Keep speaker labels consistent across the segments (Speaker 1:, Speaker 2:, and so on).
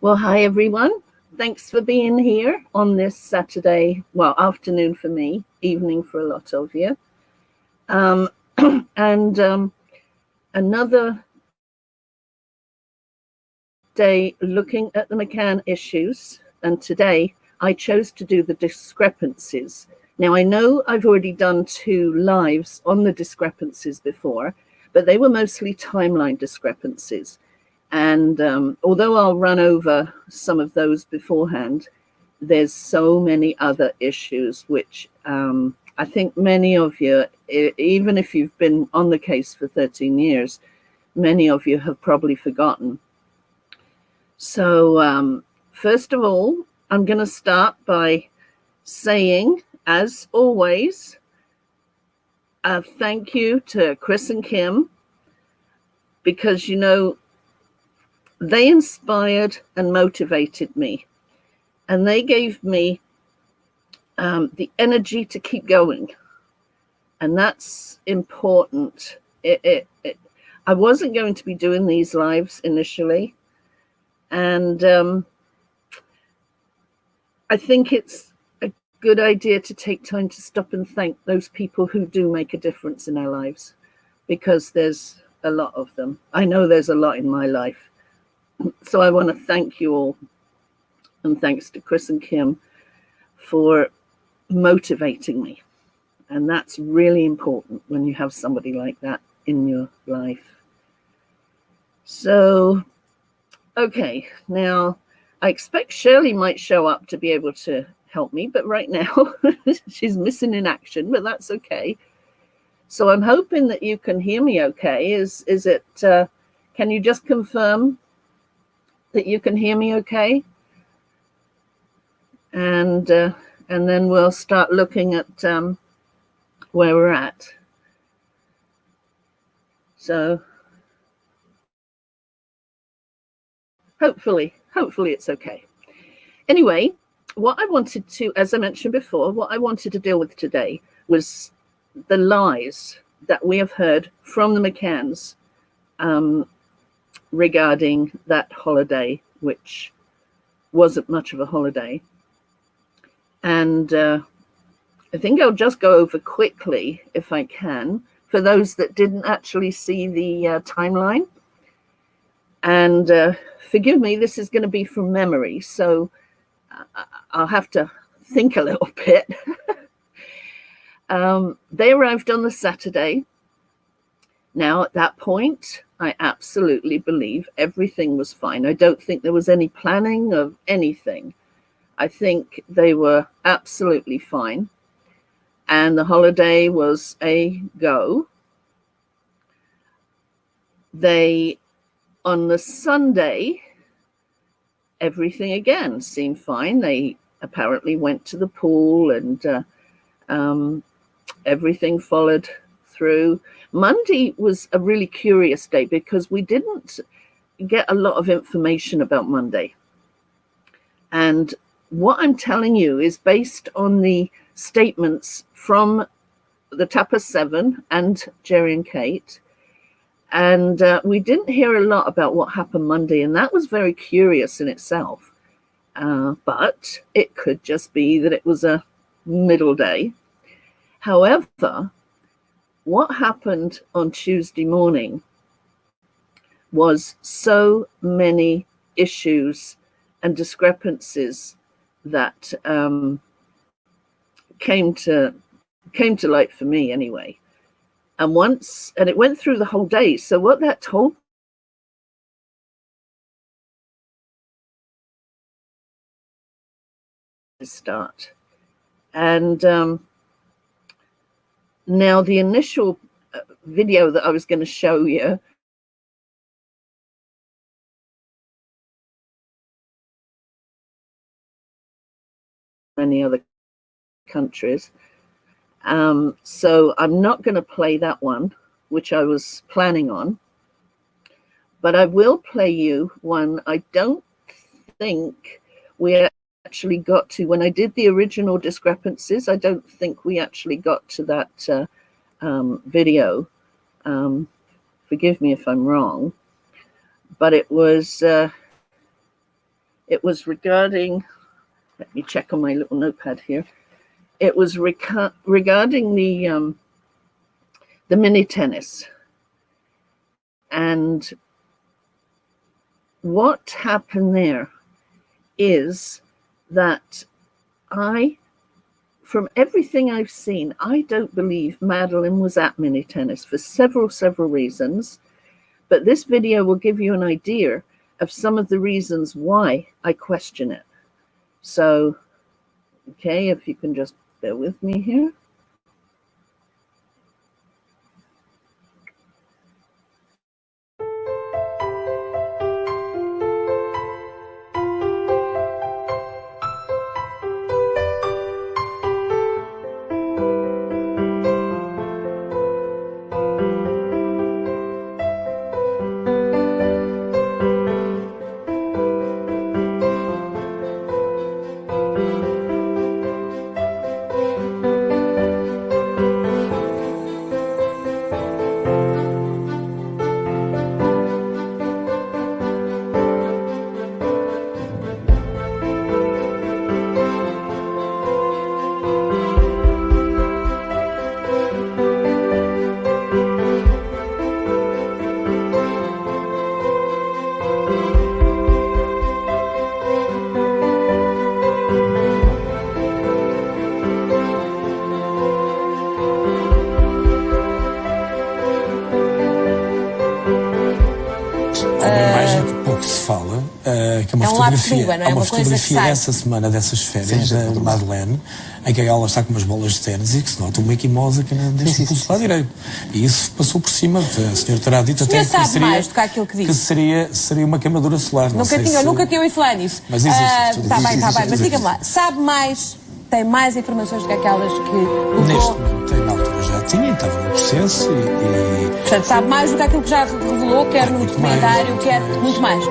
Speaker 1: Well, hi, everyone. Thanks for being here on this Saturday, well, afternoon for me, evening for a lot of you. Another day looking at the McCann issues. And today I chose to do the discrepancies. Now, I know I've already done 2 lives on the discrepancies before, but they were mostly timeline discrepancies. And although I'll run over some of those beforehand, there's so many other issues which I think many of you, even if you've been on the case for 13 years, many of you have probably forgotten. So first of all, I'm going to start by saying, as always, thank you to Chris and Kim, because, you know, they inspired and motivated me, and they gave me the energy to keep going, and that's important. I wasn't going to be doing these lives initially, and I think it's a good idea to take time to stop and thank those people who do make a difference in our lives, because there's a lot of them. I know there's a lot in my life. So I want to thank you all, and thanks to Chris and Kim for motivating me. And that's really important when you have somebody like that in your life. So, okay, now I expect Shirley might show up to be able to help me, but right now she's missing in action, but that's okay. So I'm hoping that you can hear me okay. Is it, can you just confirm that you can hear me okay? And then we'll start looking at where we're at. So hopefully it's okay. Anyway, what I wanted to, as I mentioned before, what I wanted to deal with today was the lies that we have heard from the McCanns regarding that holiday, which wasn't much of a holiday. And I think I'll just go over quickly, if I can, for those that didn't actually see the timeline. And forgive me, this is going to be from memory, so I'll have to think a little bit. They arrived on the Saturday. Now, at that point, I absolutely believe everything was fine. I don't think there was any planning of anything. I think they were absolutely fine. And the holiday was a go. On the Sunday, everything again seemed fine. They apparently went to the pool, and everything followed through. Monday was a really curious day because we didn't get a lot of information about Monday. And what I'm telling you is based on the statements from the Tapper 7 and Jerry and Kate. And we didn't hear a lot about what happened Monday, and that was very curious in itself. But it could just be that it was a middle day. However, what happened on Tuesday morning was so many issues and discrepancies that came to light for me anyway. And it went through the whole day. So what that told me start. And now the initial video that I was going to show you many other countries. So I'm not going to play that one, which I was planning on. But I will play you one I don't think we actually got to. When I did the original discrepancies, I don't think we actually got to that video. Forgive me if I'm wrong. But it was It was regarding, let me check on my little notepad here. It was regarding the mini tennis. And what happened there is that from everything I've seen, I don't believe Madeleine was at mini tennis for several reasons. But this video will give you an idea of some of the reasons why I question it. So, okay, if you can just bear with me here.
Speaker 2: Que é uma fotografia, não é? Uma fotografia dessa semana, dessas férias, da Madeleine, em que ela está com umas bolas de ténis e que se nota uma equimosa que não deixa o pulso lá direito. E isso passou por cima. A senhora terá dito até que
Speaker 3: sabe
Speaker 2: seria,
Speaker 3: mais do que aquilo que disse.
Speaker 2: Que seria uma queimadura solar.
Speaker 3: Nunca tinha ouvido falar nisso.
Speaker 2: Mas existe.
Speaker 3: Está bem, mas diga-me lá, sabe mais, tem mais informações do que aquelas que...
Speaker 2: Neste momento, na altura já tinha, estava no processo e...
Speaker 3: Portanto, sabe mais do que aquilo que já revelou, quer no documentário, quer muito mais.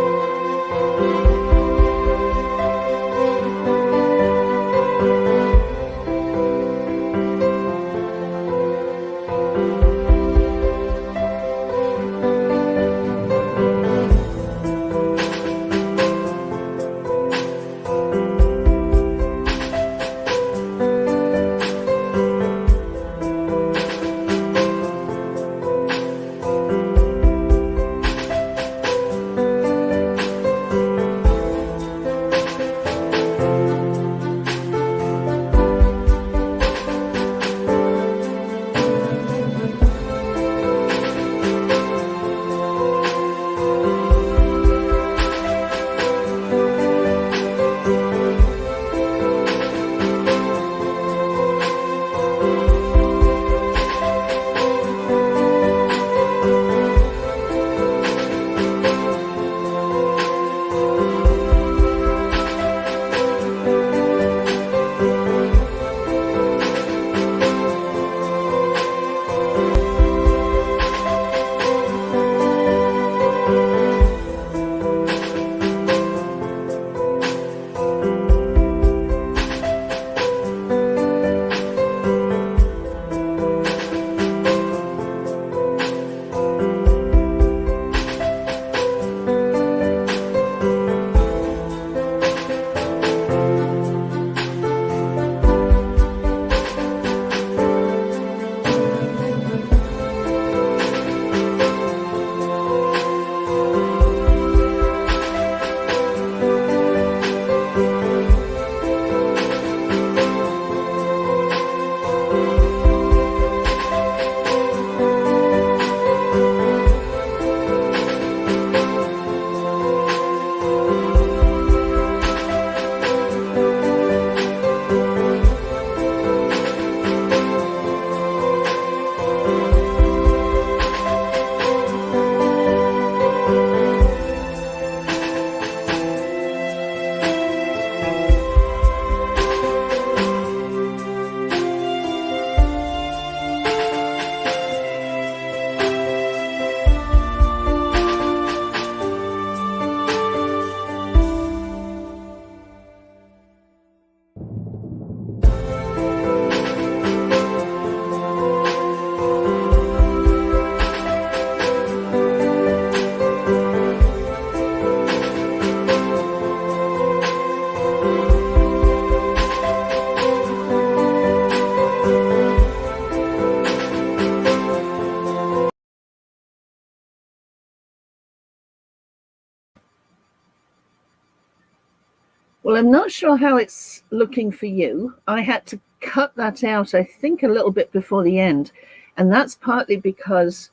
Speaker 1: Well, I'm not sure how it's looking for you. I had to cut that out, I think, a little bit before the end. And that's partly because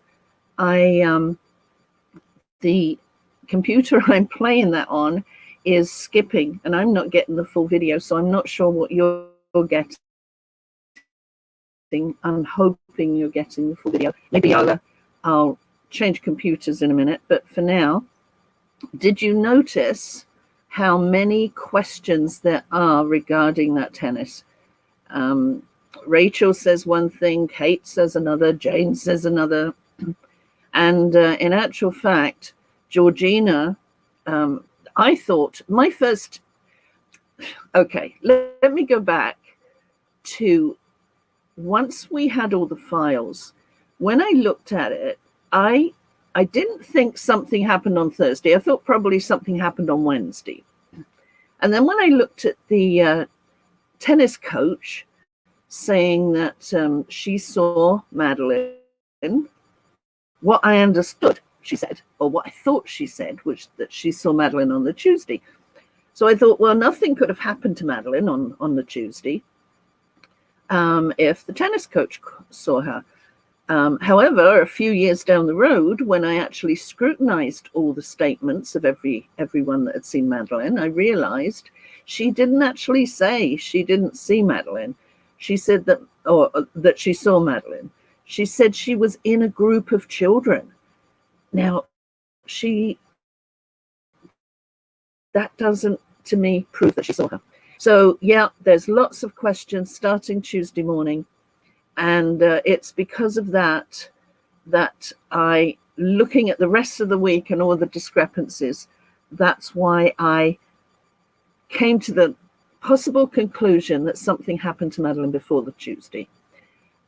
Speaker 1: the computer I'm playing that on is skipping, and I'm not getting the full video, so I'm not sure what you're getting. I'm hoping you're getting the full video. Maybe I'll change computers in a minute, but for now, did you notice how many questions there are regarding that tennis? Rachel says one thing, Kate says another, Jane says another, and in actual fact, Georgina, I thought my first, okay, let me go back to once we had all the files. When I looked at it, I didn't think something happened on Thursday. I thought probably something happened on Wednesday. And then when I looked at the tennis coach saying that she saw Madeleine, what I understood she said, or what I thought she said, was that she saw Madeleine on the Tuesday. So I thought, well, nothing could have happened to Madeleine on the Tuesday if the tennis coach saw her. However, a few years down the road, when I actually scrutinized all the statements of everyone that had seen Madeleine, I realized she didn't actually say she didn't see Madeleine. She said that, or that she saw Madeleine. She said she was in a group of children. Now, that doesn't, to me, prove that she saw her. So, yeah, there's lots of questions starting Tuesday morning. And it's because of that I, looking at the rest of the week and all the discrepancies, that's why I came to the possible conclusion that something happened to Madeleine before the Tuesday.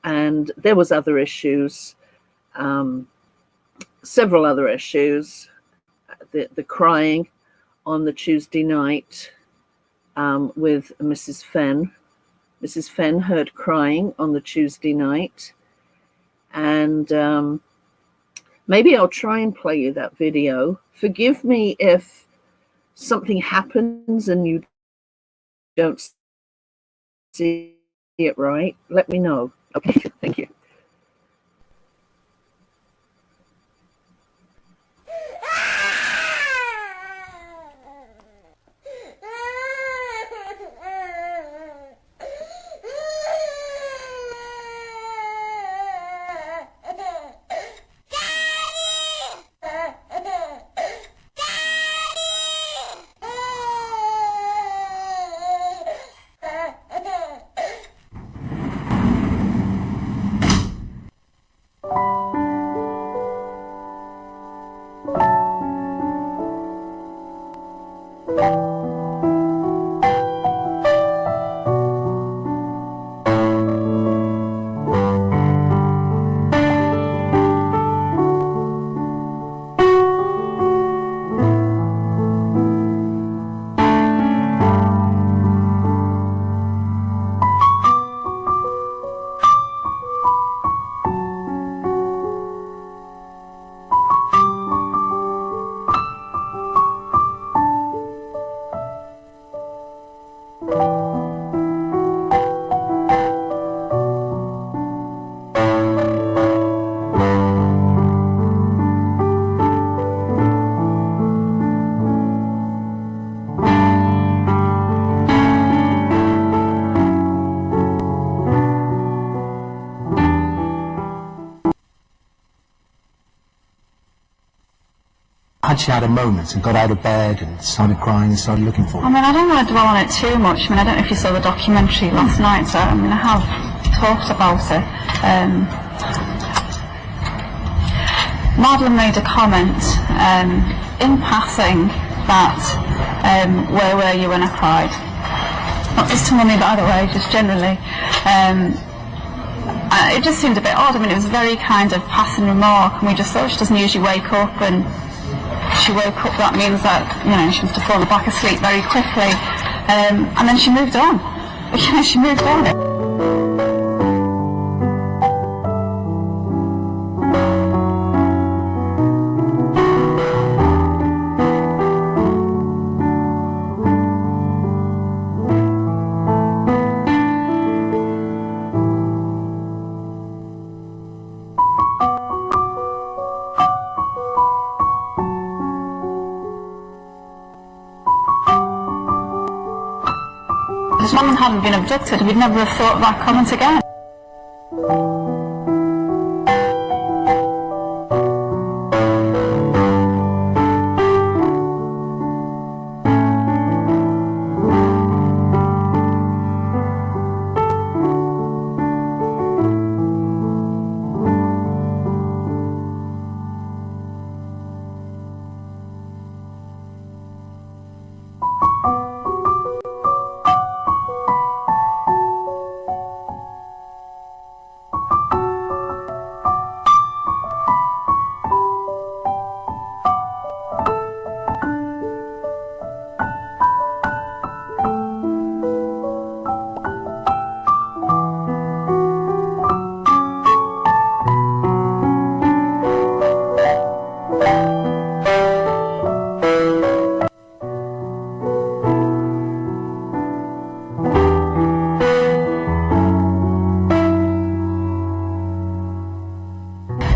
Speaker 1: And there was other issues, several other issues, the crying on the Tuesday night with Mrs. Fenn. Mrs. Fenn heard crying on the Tuesday night. And maybe I'll try and play you that video. Forgive me if something happens and you don't see it right. Let me know. Okay, thank you.
Speaker 4: She had a moment and got out of bed and started crying and started looking for it.
Speaker 5: I mean, I don't want to dwell on it too much. I mean, I don't know if you saw the documentary last night, so I mean, I have talked about it. Madeleine made a comment in passing that, where were you when I cried? Not just to Mummy, by the way, just generally. It just seemed a bit odd. I mean, it was a very kind of passing remark, and we just thought she doesn't usually wake up, and she woke up, that means that, you know, she must have fallen back asleep very quickly. And then she moved on. You know, she moved on. If Madeleine hadn't been abducted, we'd never have thought of that comment again.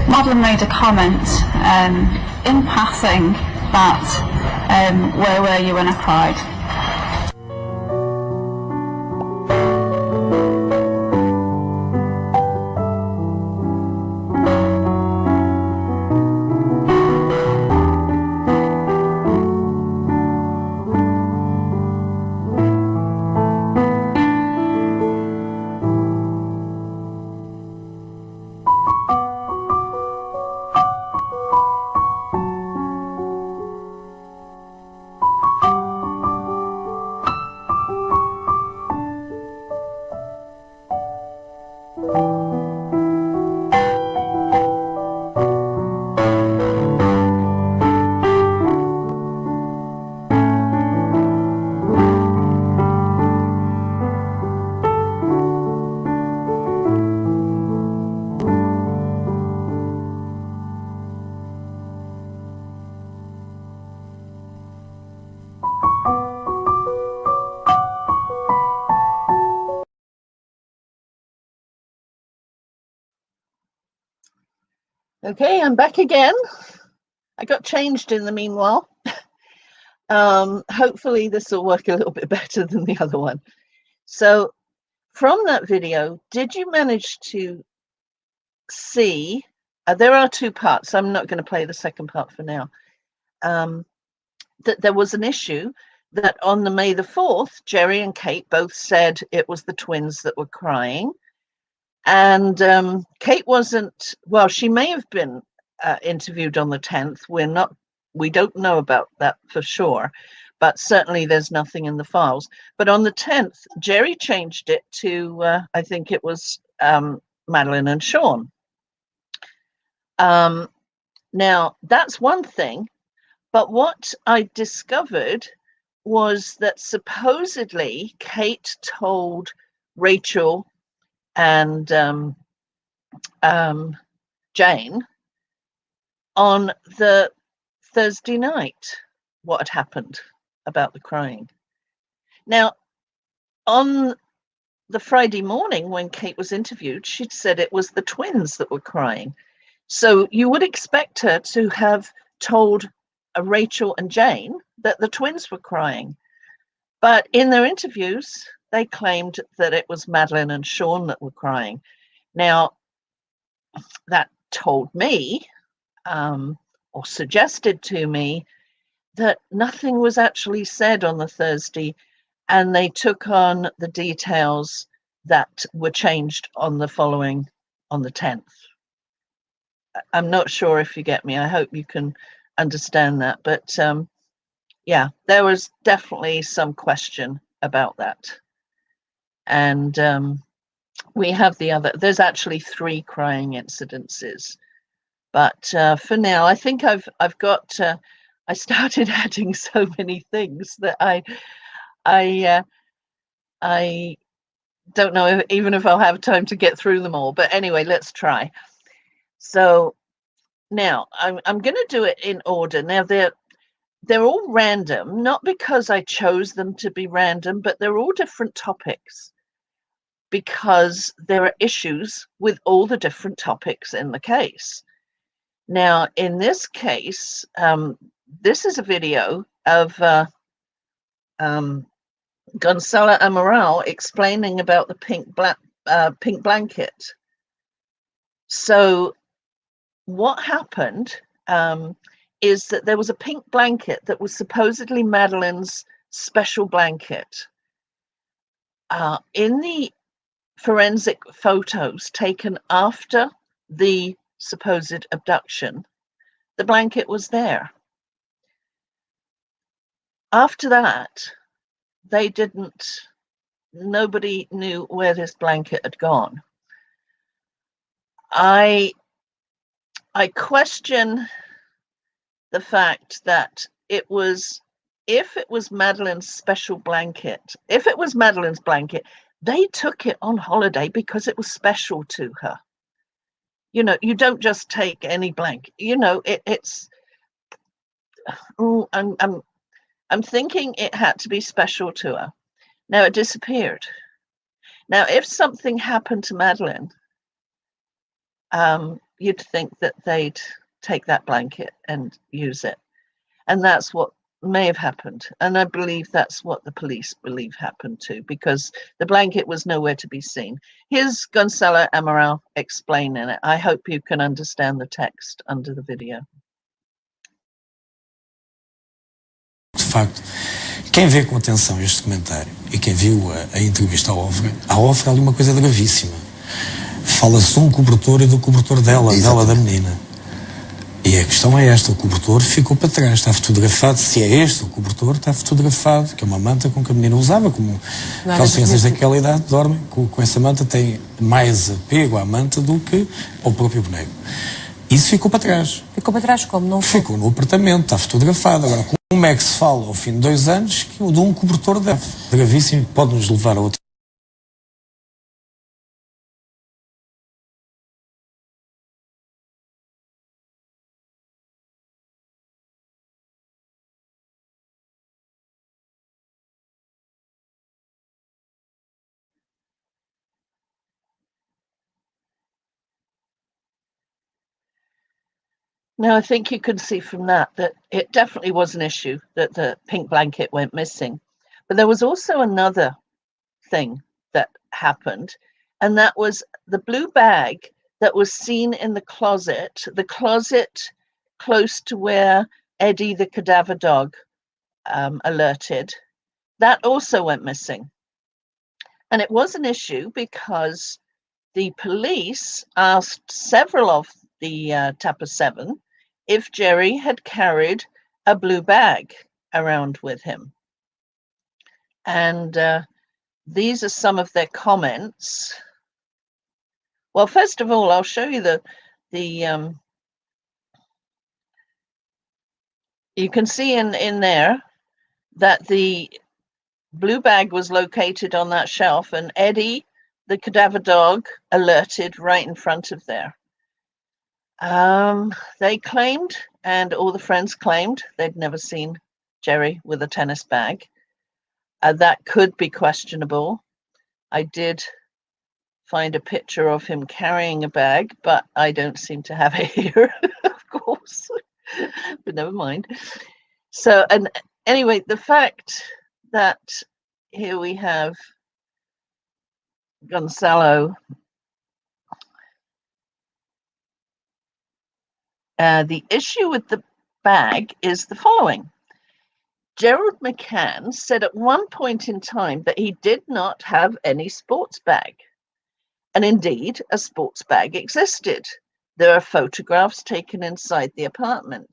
Speaker 5: Madeleine made a comment in passing that, where were you when I cried?
Speaker 1: Okay, I'm back again. I got changed in the meanwhile. Hopefully this will work a little bit better than the other one. So from that video, did you manage to see, there are two parts, I'm not going to play the second part for now, that there was an issue that on the May the 4th, Jerry and Kate both said it was the twins that were crying. And Kate wasn't, well, she may have been interviewed on the 10th. We don't know about that for sure, but certainly there's nothing in the files. But on the 10th, Jerry changed it to, I think it was Madeleine and Sean. Now, that's one thing, but what I discovered was that supposedly Kate told Rachel and Jane on the Thursday night what had happened about the crying. Now, on the Friday morning when Kate was interviewed, she'd said it was the twins that were crying. So you would expect her to have told Rachel and Jane that the twins were crying. But in their interviews, they claimed that it was Madeleine and Sean that were crying. Now, that told me, or suggested to me, that nothing was actually said on the Thursday, and they took on the details that were changed on the 10th. I'm not sure if you get me. I hope you can understand that. But yeah, there was definitely some question about that. And we have the other, there's actually 3 crying incidences. But for now, I think I've got, I started adding so many things that I don't know even if I'll have time to get through them all. But anyway, let's try. So now I'm going to do it in order. Now they're all random, not because I chose them to be random, but they're all different topics because there are issues with all the different topics in the case. Now, in this case, this is a video of Gonzalo Amaral explaining about the pink blanket. So what happened is that there was a pink blanket that was supposedly Madeleine's special blanket. In the forensic photos taken after the supposed abduction, the blanket was there. After that, nobody knew where this blanket had gone. I question the fact that if it was Madeleine's special blanket, if it was Madeleine's blanket, they took it on holiday because it was special to her. You know, you don't just take any blanket. You know, it's. I'm thinking it had to be special to her. Now it disappeared. Now, if something happened to Madeleine, you'd think that they'd take that blanket and use it, and that's what may have happened. And I believe that's what the police believe happened too, because the blanket was nowhere to be seen. Here's Gonzalo Amaral explaining it. I hope you can understand the text under the video.
Speaker 2: De facto, quem vê com atenção este comentário e quem viu a entrevista à Ofra, há ali uma coisa gravíssima. Fala-se de um cobertor e do cobertor dela da menina. E a questão é esta: o cobertor ficou para trás, está fotografado. Se é este o cobertor, está fotografado, que é uma manta com que a menina usava, como aquelas crianças daquela idade dormem com essa manta, têm mais apego à manta do que ao próprio boneco. Isso ficou para trás.
Speaker 3: Ficou para trás como? Não
Speaker 2: ficou no apartamento, está fotografado. Agora, como é que se fala ao fim de 2 anos que de um cobertor gravíssimo pode nos levar a outro?
Speaker 1: Now, I think you can see from that it definitely was an issue that the pink blanket went missing. But there was also another thing that happened, and that was the blue bag that was seen in the closet close to where Eddie, the cadaver dog, alerted. That also went missing. And it was an issue because the police asked several of the Tapper 7 if Jerry had carried a blue bag around with him. And these are some of their comments. Well, first of all, I'll show you you can see in there that the blue bag was located on that shelf, and Eddie, the cadaver dog, alerted right in front of there. They claimed, and all the friends claimed, they'd never seen Jerry with a tennis bag. That could be questionable. I did find a picture of him carrying a bag, but I don't seem to have it here, of course. But never mind. So, and anyway, the fact that here we have Gonzalo. The issue with the bag is the following. Gerald McCann said at one point in time that he did not have any sports bag. And indeed, a sports bag existed. There are photographs taken inside the apartment.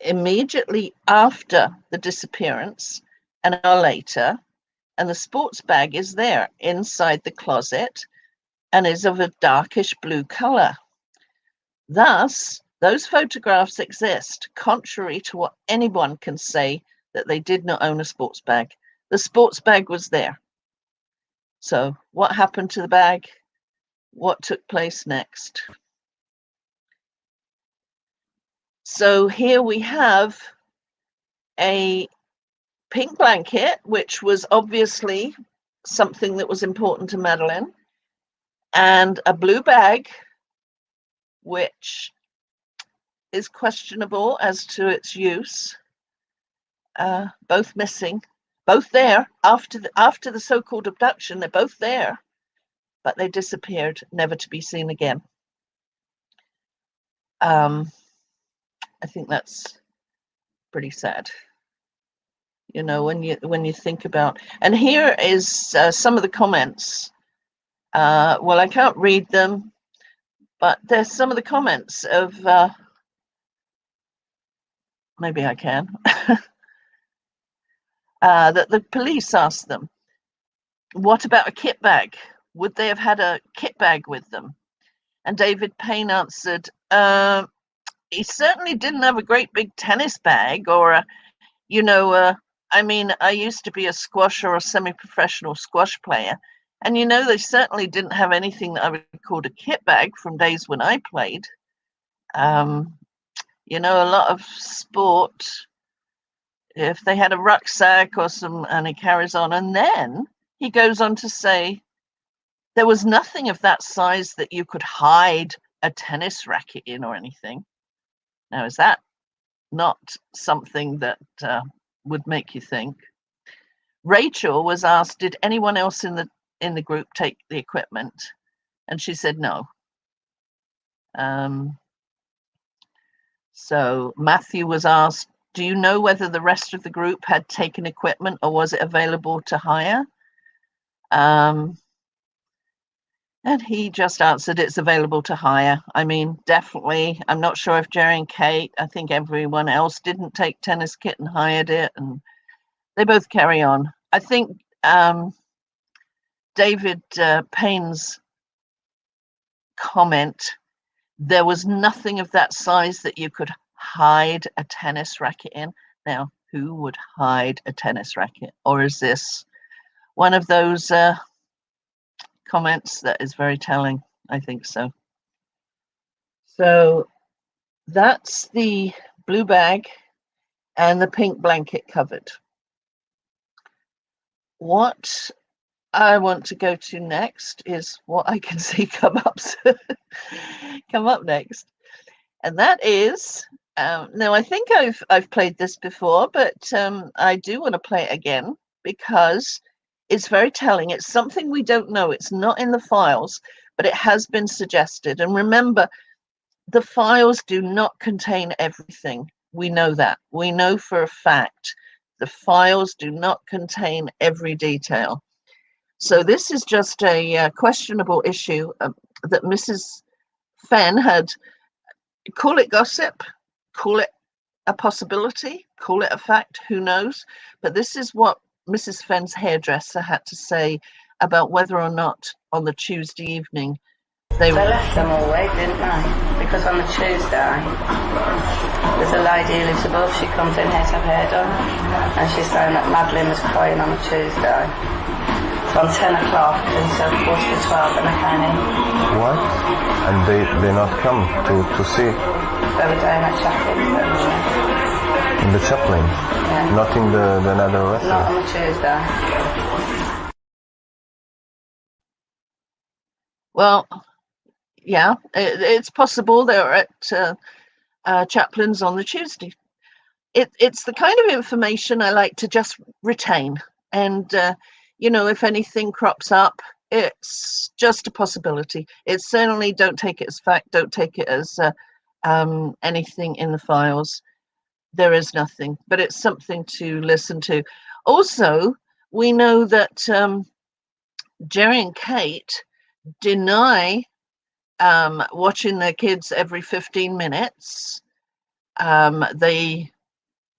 Speaker 1: Immediately after the disappearance, an hour later, and the sports bag is there inside the closet and is of a darkish blue color. Thus, those photographs exist, contrary to what anyone can say that they did not own a sports bag. The sports bag was there. So what happened to the bag? What took place next? So here we have a pink blanket, which was obviously something that was important to Madeleine, and a blue bag, which is questionable as to its use. both missing, both there after the so-called abduction. They're both there, but they disappeared, never to be seen again. I think that's pretty sad. You know, when you think about, and here is some of the comments. Well, I can't read them, but there's some of the comments of, maybe I can, that the police asked them, what about a kit bag? Would they have had a kit bag with them? And David Payne answered, he certainly didn't have a great big tennis bag or I mean, I used to be a squash or a semi-professional squash player, and they certainly didn't have anything that I would call a kit bag from days when I played. A lot of sport, if they had a rucksack or and he carries on, and then he goes on to say there was nothing of that size that you could hide a tennis racket in or anything. Now, is that not something that would make you think? Rachel was asked, did anyone else in the group take the equipment? And she said no. So Matthew was asked, do you know whether the rest of the group had taken equipment or was it available to hire? And he just answered, it's available to hire. I mean, definitely. I'm not sure if Jerry and Kate, I think everyone else didn't take tennis kit and hired it, and they both carry on. I think David Payne's comment, there was nothing of that size that you could hide a tennis racket in. Now, who would hide a tennis racket? Or is this one of those comments that is very telling? I think so. So that's the blue bag and the pink blanket covered. What I want to go to next is what I can see come up next, and that is now I think I've played this before, but I do want to play it again because it's very telling. It's something we don't know. It's not in the files, but it has been suggested. And remember, the files do not contain everything. We know that. We know for a fact the files do not contain every detail. So this is just a questionable issue that Mrs. Fenn had, call it gossip, call it a possibility, call it a fact, who knows? But this is what Mrs. Fenn's hairdresser had to say about whether or not on the Tuesday evening they
Speaker 6: left them all awake, didn't they? Because on the Tuesday there's a lady who lives above, she comes in here to have hair done, and she's saying that Madeleine was crying on the Tuesday from 10 o'clock until 11:45 when they came in.
Speaker 7: What? And they not come to see?
Speaker 6: They were doing a chaplain.
Speaker 7: In the chaplain?
Speaker 6: Yeah.
Speaker 7: Not in the another restaurant?
Speaker 6: Not on the Tuesday.
Speaker 1: Well, yeah, it's possible they're at Chaplin's on the Tuesday. It's the kind of information I like to just retain. And, if anything crops up, it's just a possibility. It's certainly, don't take it as fact, don't take it as anything in the files. There is nothing, but it's something to listen to. Also, we know that Jerry and Kate deny watching their kids every 15 minutes. They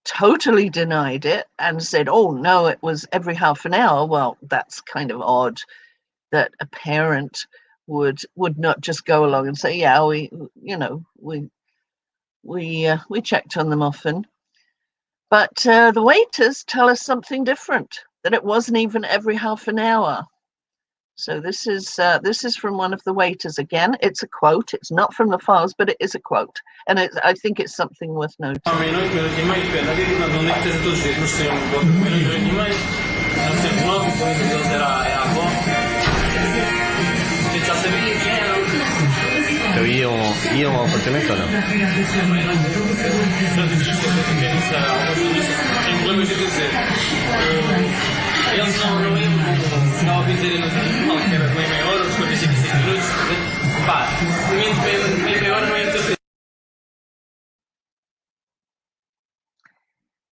Speaker 1: totally denied it and said, oh no, it was every half an hour. Well, that's kind of odd that a parent would not just go along and say, yeah, we checked on them often. But the waiters tell us something different, that it wasn't even every half an hour. So this is from one of the waiters. Again, it's a quote. It's not from the files, but it is a quote. And I think it's something worth noting.
Speaker 7: Pero io fortemente no.
Speaker 8: Eles não lembram como estava a dizer no jornal que era meia hora, os 45 minutos. Pá, meia hora não é muito.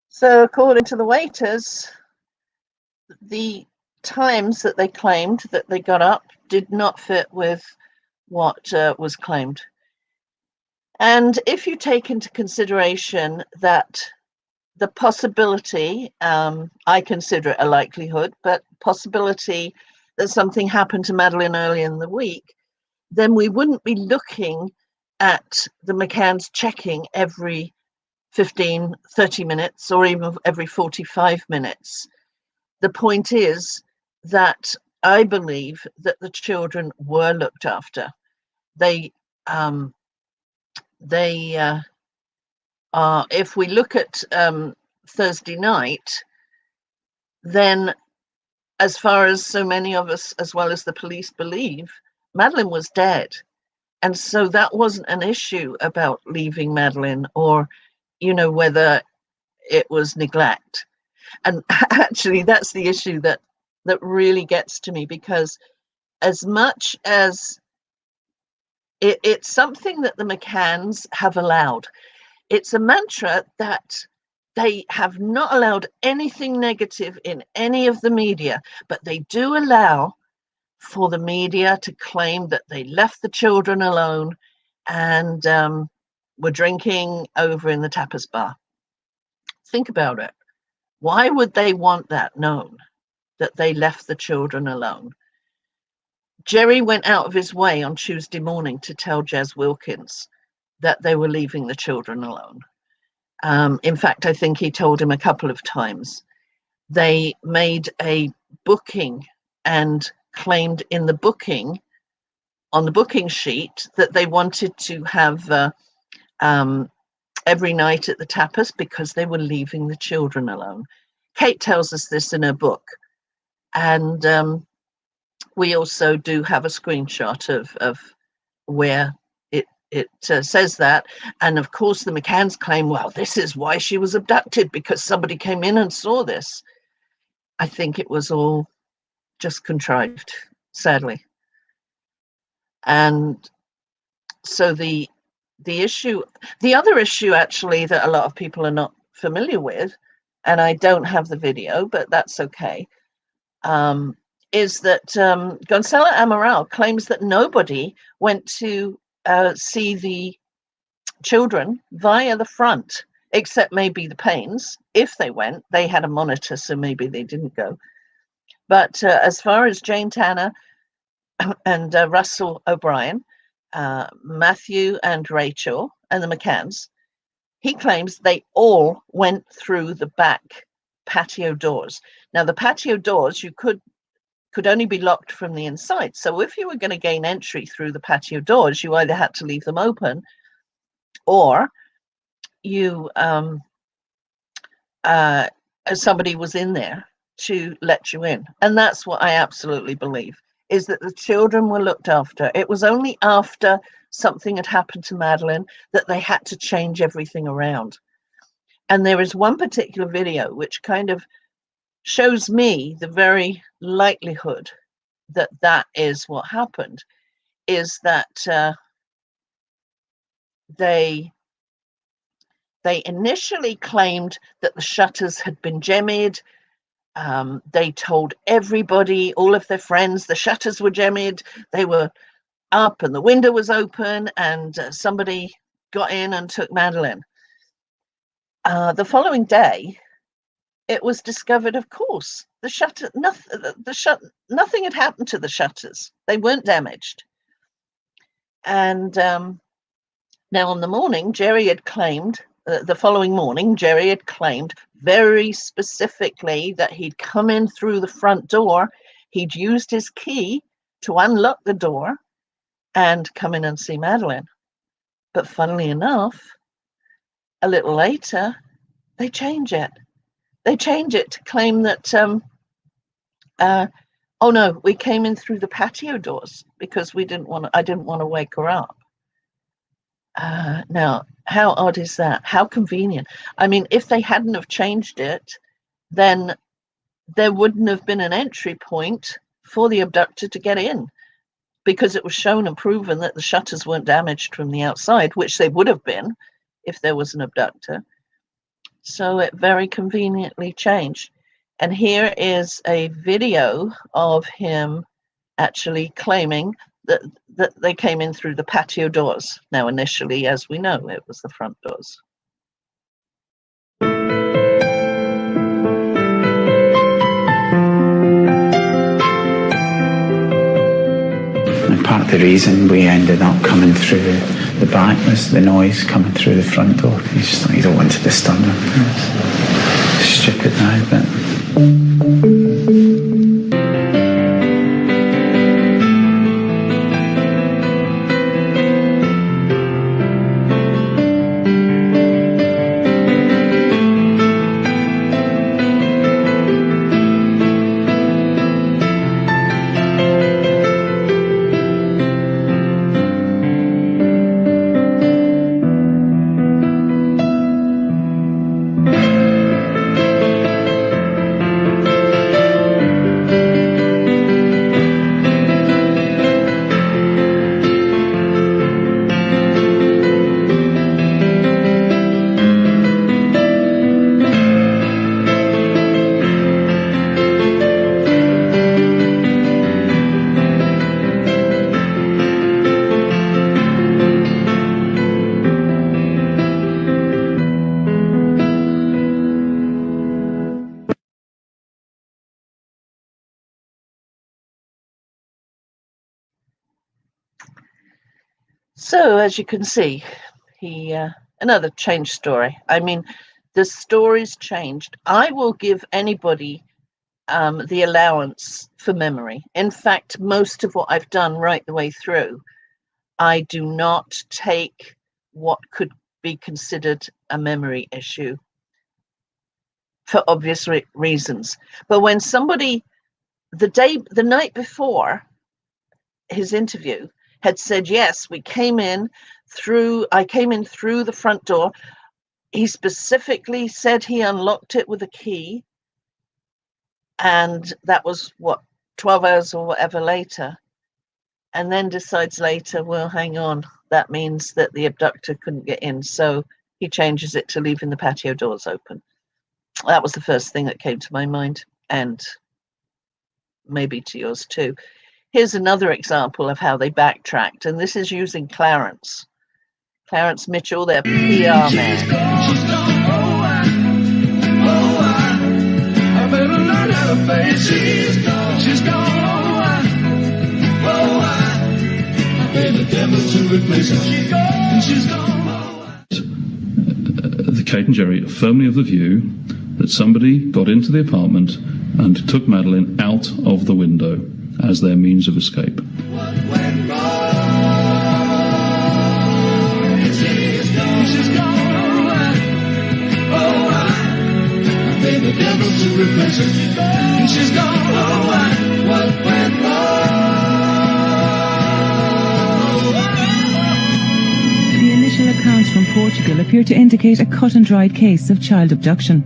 Speaker 1: So according to the waiters, the times that they claimed that they got up did not fit with what was claimed. And if you take into consideration that the possibility, I consider it a likelihood, but possibility that something happened to Madeleine early in the week, then we wouldn't be looking at the McCanns checking every 15, 30 minutes or even every 45 minutes. The point is that I believe that the children were looked after. They are, if we look at Thursday night, then as far as so many of us, as well as the police, believe, Madeleine was dead. And so that wasn't an issue about leaving Madeleine or, you know, whether it was neglect. And actually, that's the issue that really gets to me, because as much as it's something that the McCanns have allowed, it's a mantra that they have not allowed anything negative in any of the media, but they do allow for the media to claim that they left the children alone and were drinking over in the tapas bar. Think about it. Why would they want that known, that they left the children alone? Jerry went out of his way on Tuesday morning to tell Jez Wilkins that they were leaving the children alone. In fact, I think he told him a couple of times. They made a booking and claimed in the booking, on the booking sheet, that they wanted to have every night at the tapas because they were leaving the children alone. Kate tells us this in her book. And we also do have a screenshot of where it says that. And of course, the McCanns claim, well, this is why she was abducted, because somebody came in and saw this. I think it was all just contrived, sadly. And so the issue, the other issue actually that a lot of people are not familiar with, and I don't have the video, but that's okay, is that Gonzalo Amaral claims that nobody went to see the children via the front, except maybe the Paynes. If they went, they had a monitor, so maybe they didn't go. But as far as Jane Tanner and Russell O'Brien, Matthew and Rachel and the McCanns, he claims they all went through the back patio doors. Now, the patio doors, you could only be locked from the inside. So if you were going to gain entry through the patio doors, you either had to leave them open or you somebody was in there to let you in. And that's what I absolutely believe, is that the children were looked after. It was only after something had happened to Madeleine that they had to change everything around. And there is one particular video which kind of shows me the very likelihood that that is what happened, is that they initially claimed that the shutters had been jemmied. They told everybody, all of their friends, the shutters were jemmied, they were up and the window was open, and somebody got in and took Madeleine. The following day, it was discovered, of course, nothing had happened to the shutters. They weren't damaged. And now on the morning, Jerry had claimed, the following morning, Jerry had claimed very specifically that he'd come in through the front door, he'd used his key to unlock the door and come in and see Madeleine. But funnily enough, a little later, they change it. They change it to claim that, oh no, we came in through the patio doors because I didn't want to wake her up. Now, how odd is that? How convenient. I mean, if they hadn't have changed it, then there wouldn't have been an entry point for the abductor to get in, because it was shown and proven that the shutters weren't damaged from the outside, which they would have been if there was an abductor. So it very conveniently changed. And here is a video of him actually claiming that they came in through the patio doors. Now, initially, as we know, it was the front doors.
Speaker 9: And part of the reason we ended up coming through the back was the noise coming through the front door. You just like, you don't want to disturb them. It's stupid now, but... So, as you can see, another changed story. I mean, the story's changed. I will give anybody the allowance for memory. In fact, most of what I've done right the way through, I do not take what could be considered a memory issue for obvious reasons. But when somebody, the night before his interview, had said, yes, I came in through the front door. He specifically said he unlocked it with a key. And that was, 12 hours or whatever later. And then decides later, well, hang on, that means that the abductor couldn't get in. So he changes it to leaving the patio doors open. That was the first thing that came to my mind, and maybe to yours too. Here's another example of how they backtracked, and this is using Clarence Mitchell, their PR man.
Speaker 10: The Kate and Jerry are firmly of the view that somebody got into the apartment and took Madeleine out of the window as their means of escape.
Speaker 11: The initial accounts from Portugal appear to indicate a cut-and-dried case of child abduction.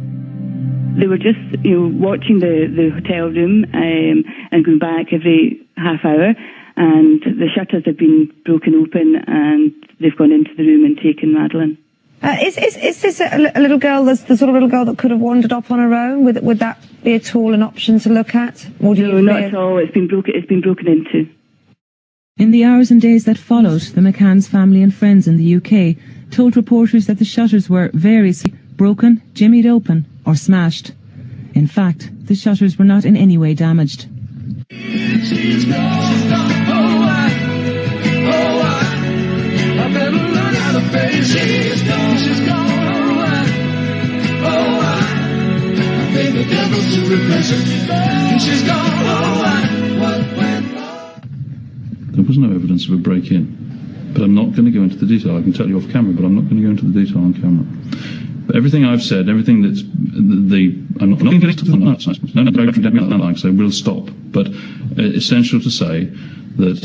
Speaker 12: They were just, watching the hotel room and going back every half hour, and the shutters have been broken open and they've gone into the room and taken Madeleine.
Speaker 3: Is this a little girl, the sort of little girl that could have wandered up on her own? Would that be at all an option to look at? Or
Speaker 12: No, not at all. It's been broken into.
Speaker 11: In the hours and days that followed, the McCann's family and friends in the UK told reporters that the shutters were variously broken, jimmied open, or smashed. In fact, the shutters were not in any way damaged.
Speaker 10: There was no evidence of a break-in, but I'm not going to go into the detail. I can tell you off camera, but I'm not going to go into the detail on camera. But everything I've said, everything that's I'm not going to get into the so we'll stop. But essential to say that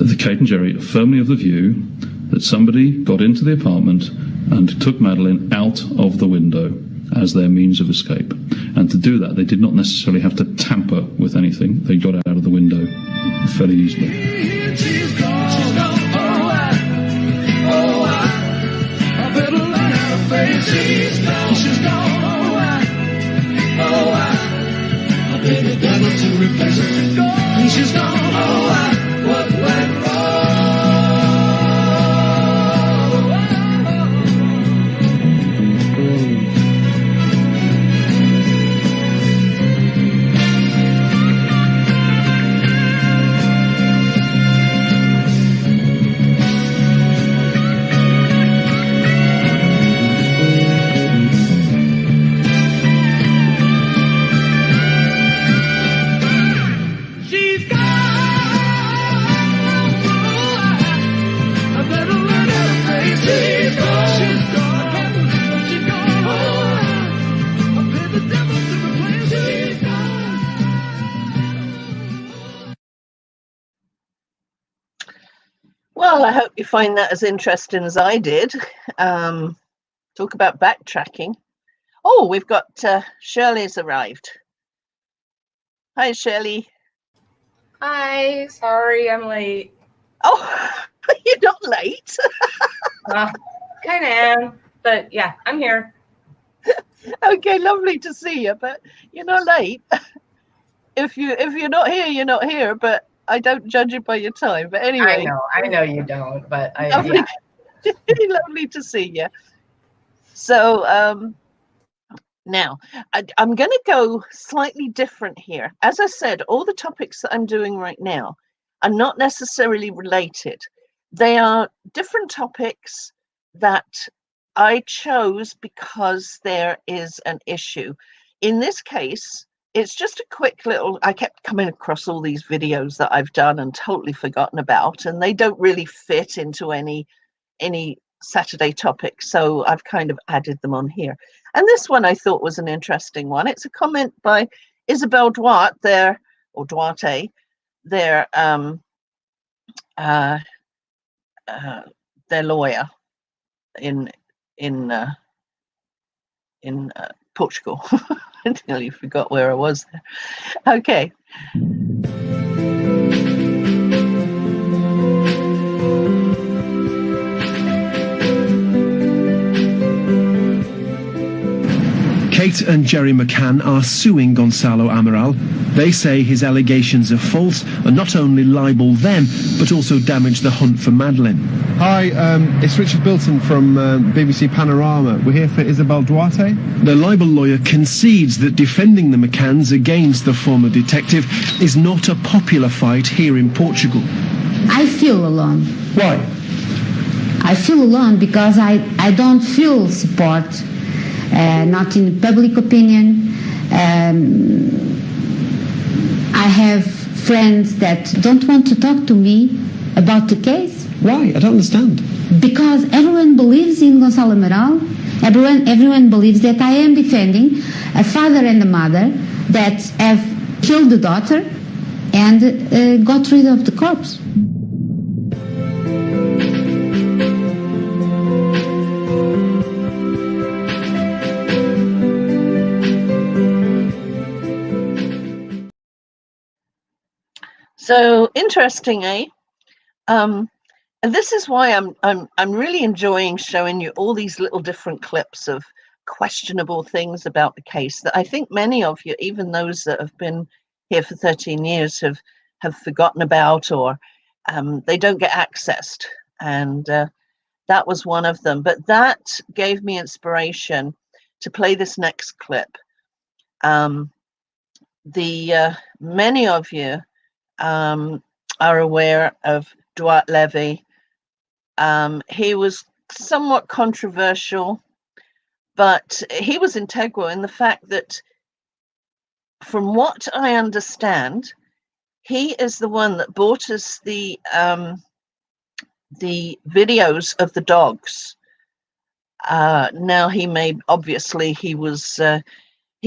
Speaker 10: the Kate and Jerry are firmly of the view that somebody got into the apartment and took Madeleine out of the window as their means of escape. And to do that, they did not necessarily have to tamper with anything. They got out of the window fairly easily.
Speaker 9: Well, I hope you find that as interesting as I did. Talk about backtracking. Oh, we've got Shirley's arrived. Hi, Shirley.
Speaker 13: Hi, sorry I'm late.
Speaker 9: Oh, you're not late.
Speaker 13: Kind of am, but yeah, I'm here.
Speaker 9: Okay, lovely to see you, but you're not late. If you're not here, you're not here. But I don't judge you by your time. But anyway,
Speaker 13: I know you don't, but
Speaker 9: lovely,
Speaker 13: yeah.
Speaker 9: lovely to see you. So now I'm going to go slightly different here. As I said, all the topics that I'm doing right now are not necessarily related. They are different topics that I chose because there is an issue. In this case, it's just a quick little, I kept coming across all these videos that I've done and totally forgotten about, and they don't really fit into any Saturday topic. So I've kind of added them on here. And this one I thought was an interesting one. It's a comment by Isabel Duarte, their lawyer in Portugal. I nearly forgot where I was there. Okay.
Speaker 14: Kate and Jerry McCann are suing Gonçalo Amaral. They say his allegations are false and not only libel them, but also damage the hunt for Madeleine.
Speaker 15: Hi, it's Richard Bilton from BBC Panorama. We're here for Isabel Duarte.
Speaker 14: The libel lawyer concedes that defending the McCanns against the former detective is not a popular fight here in Portugal.
Speaker 16: I feel alone.
Speaker 14: Why?
Speaker 16: I feel alone because I don't feel support. Not in public opinion. I have friends that don't want to talk to me about the case.
Speaker 14: Why? I don't understand.
Speaker 16: Because everyone believes in Gonçalo Amaral. Everyone believes that I am defending a father and a mother that have killed the daughter and got rid of the corpse.
Speaker 9: So interesting, eh? And this is why I'm really enjoying showing you all these little different clips of questionable things about the case that I think many of you, even those that have been here for 13 years, have forgotten about, or they don't get accessed. And that was one of them. But that gave me inspiration to play this next clip. Many of you are aware of Duarte Levy. He was somewhat controversial, but he was integral in the fact that, from what I understand, he is the one that bought us the videos of the dogs. Now he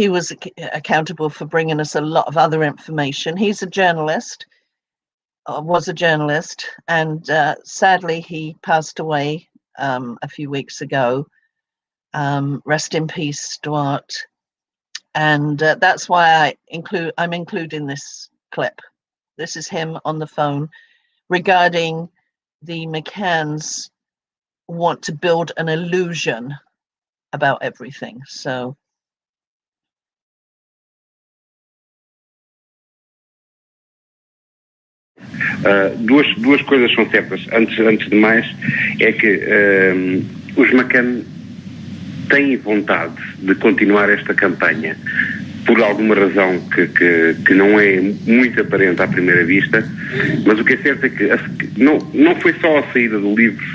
Speaker 9: was accountable for bringing us a lot of other information. He's a journalist. was a journalist, and sadly he passed away a few weeks ago. Rest in peace, Stuart. And that's why I'm including this clip. This is him on the phone regarding the McCanns want to build an illusion about everything. So
Speaker 17: duas coisas são certas. Antes de mais, é que os McCann têm vontade de continuar esta campanha por alguma razão que não é muito aparente à primeira vista, mas o que é certo é que não foi só a saída do livro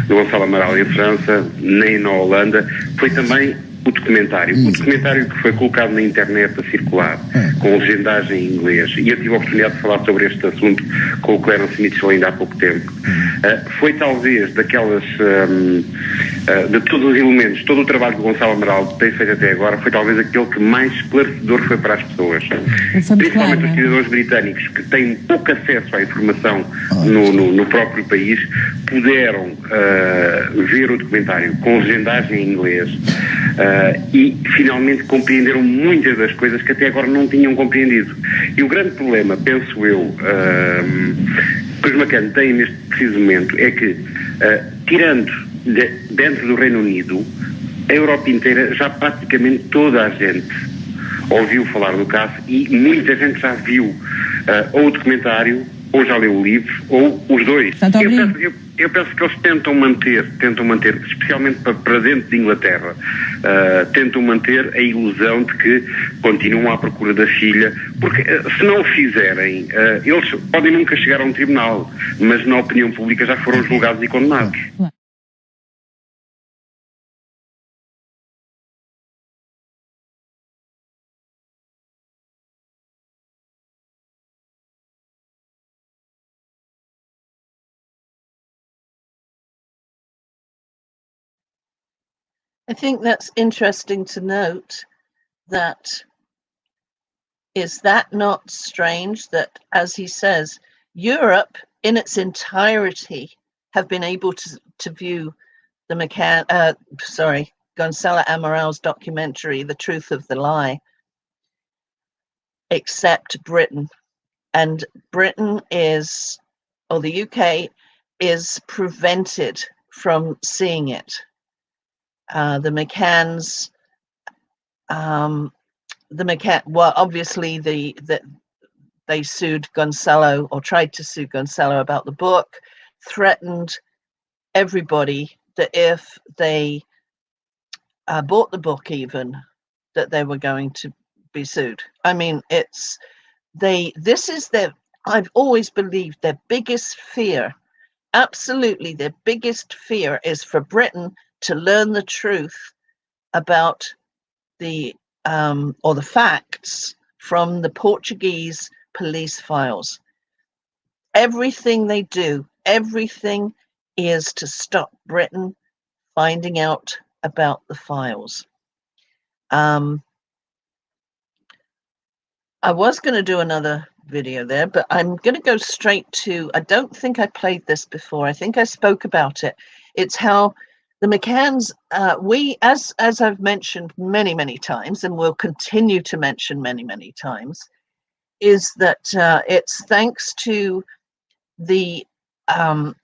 Speaker 17: do Gonçalo Amaral em França, nem na Holanda, foi também o documentário. O documentário que foi colocado na internet a circular, com legendagem em inglês, e eu tive a oportunidade de falar sobre este assunto com o Clarence Mitchell ainda há pouco tempo, foi talvez daquelas, de todos os elementos, todo o trabalho que o Gonçalo Amaral tem feito até agora, foi talvez aquele que mais esclarecedor foi para as pessoas. Principalmente os cidadãos britânicos, que têm pouco acesso à informação no próprio país, puderam ver o documentário com legendagem em inglês, e finalmente compreenderam muitas das coisas que até agora não tinham compreendido. E o grande problema, penso eu, que os McCann têm neste preciso momento é que, tirando dentro do Reino Unido, a Europa inteira, já praticamente toda a gente ouviu falar do caso e muita gente já viu ou o documentário, ou já leu o livro, ou os dois. Eu penso que eles tentam manter, especialmente para dentro de Inglaterra, tentam manter a ilusão de que continuam à procura da filha, porque se não o fizerem, eles podem nunca chegar a um tribunal, mas na opinião pública já foram julgados e condenados.
Speaker 9: I think that's interesting to note. That is that not strange that, as he says, Europe in its entirety have been able to view the Gonçalo Amaral's documentary, The Truth of the Lie, except Britain. And Britain is, or the UK, is prevented from seeing it. The McCanns, well, obviously they sued Gonçalo, or tried to sue Gonçalo about the book, threatened everybody that if they bought the book, even, that they were going to be sued. I mean, this is I've always believed their biggest fear, absolutely their biggest fear, is for Britain to learn the truth about the or the facts from the Portuguese police files. Everything they do, everything is to stop Britain finding out about the files. I was going to do another video there, but I'm going to go straight to, I don't think I played this before. I think I spoke about it. It's how the McCanns, we, as I've mentioned many, many times, and will continue to mention many, many times, is that it's thanks to the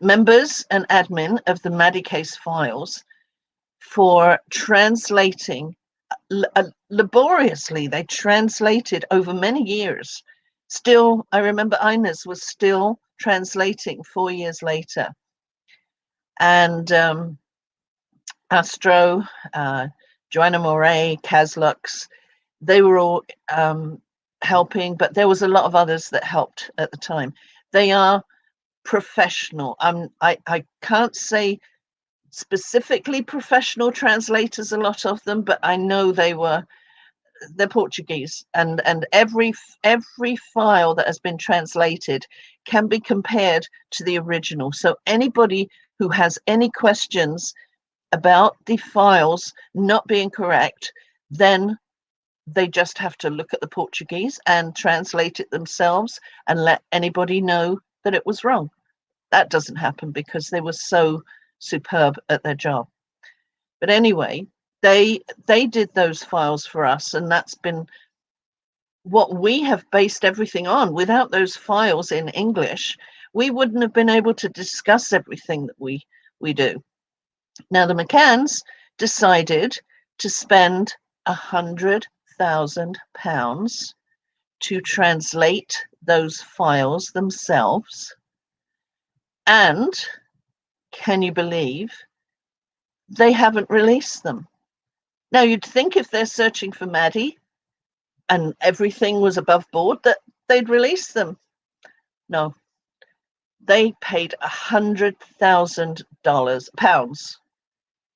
Speaker 9: members and admin of the Maddie Case files for translating laboriously. They translated over many years. Still, I remember Inez was still translating 4 years later. And Astro, Joanna Moray, Kazlux, they were all helping, but there was a lot of others that helped at the time. They are professional. I can't say specifically professional translators, a lot of them, but I know they're Portuguese, and every file that has been translated can be compared to the original. So anybody who has any questions about the files not being correct, then they just have to look at the Portuguese and translate it themselves and let anybody know that it was wrong. That doesn't happen because they were so superb at their job. But anyway, they did those files for us, and that's been what we have based everything on. Without those files in English, we wouldn't have been able to discuss everything that we do. Now, the McCanns decided to spend £100,000 to translate those files themselves. And can you believe they haven't released them? Now, you'd think if they're searching for Maddie and everything was above board that they'd release them. No, they paid £100,000.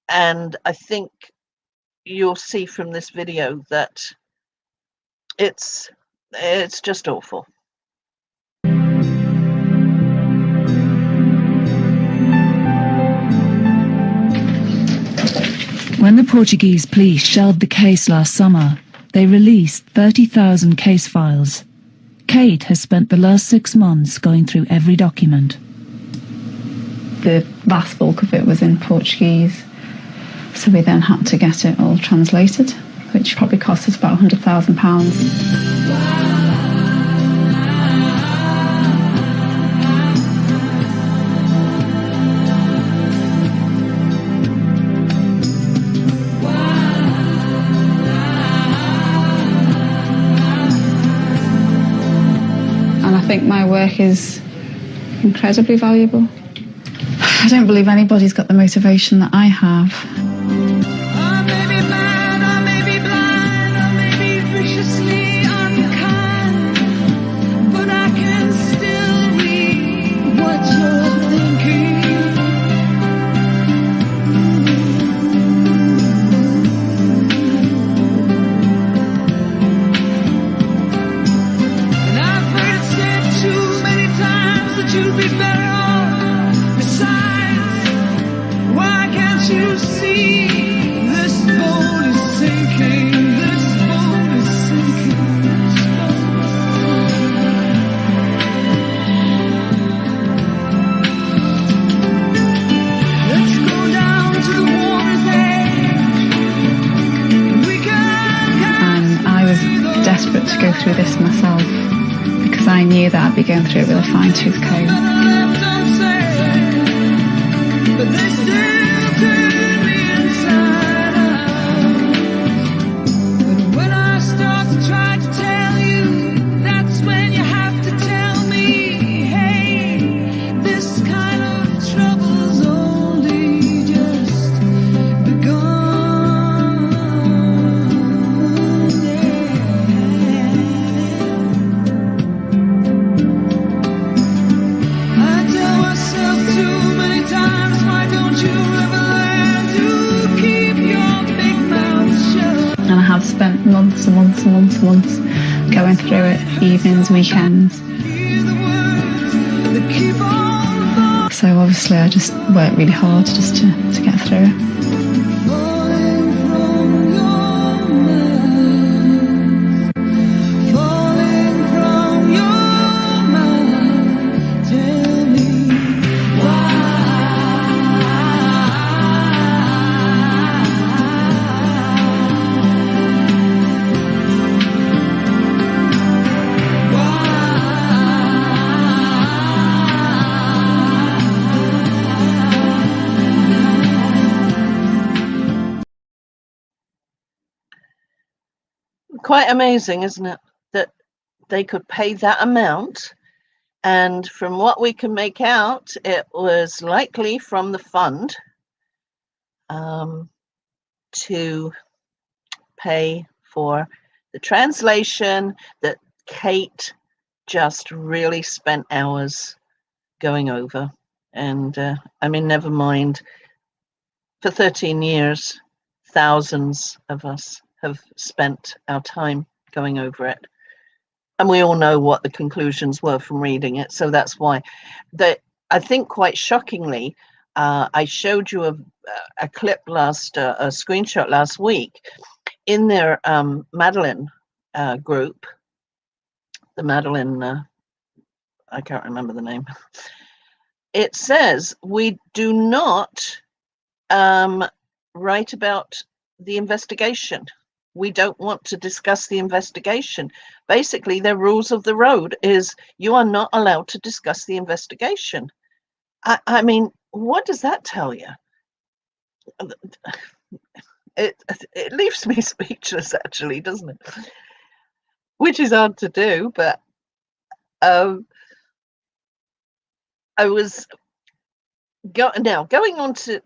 Speaker 9: And I think you'll see from this video that it's just awful.
Speaker 18: When the Portuguese police shelved the case last summer, they released 30,000 case files. Kate has spent the last 6 months going through every document.
Speaker 19: The vast bulk of it was in Portuguese, so we then had to get it all translated, which probably cost us about £100,000. I think my work is incredibly valuable. I don't believe anybody's got the motivation that I have. Through this myself because I knew that I'd be going through it with a fine-tooth comb. Spent months and months and months and months going through it, evenings, weekends. So obviously I just worked really hard just to get through it.
Speaker 9: Quite amazing, isn't it, that they could pay that amount, and from what we can make out, it was likely from the fund to pay for the translation that Kate just really spent hours going over. And I mean, never mind, for 13 years, thousands of us have spent our time going over it, and we all know what the conclusions were from reading it. So that's why I think quite shockingly, I showed you a clip a screenshot last week in their Madeleine group, the Madeleine, I can't remember the name, it says we do not write about the investigation. We don't want to discuss the investigation. Basically, their rules of the road is you are not allowed to discuss the investigation. I mean, what does that tell you? It leaves me speechless, actually, doesn't it? Which is hard to do, but I was going on to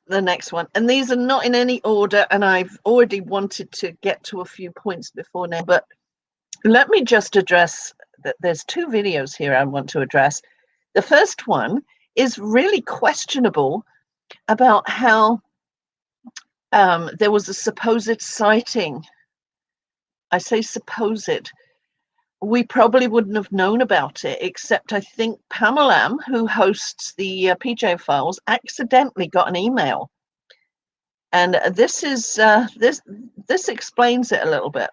Speaker 9: the next one, and these are not in any order, and I've already wanted to get to a few points before now, but let me just address that there's two videos here I want to address. The first one is really questionable about how there was a supposed sighting. I say supposed. We probably wouldn't have known about it, except I think Pamela, who hosts the PJ Files, accidentally got an email, and this is this explains it a little bit.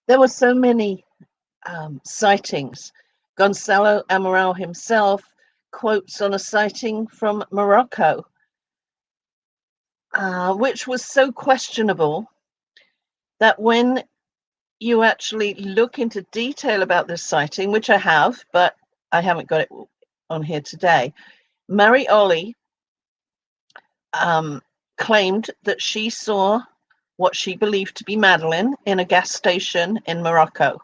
Speaker 9: There were so many sightings. Gonzalo Amaral himself quotes on a sighting from Morocco, which was so questionable that when you actually look into detail about this sighting, which I have, but I haven't got it on here today, Mary Ollie claimed that she saw what she believed to be Madeleine in a gas station in Morocco.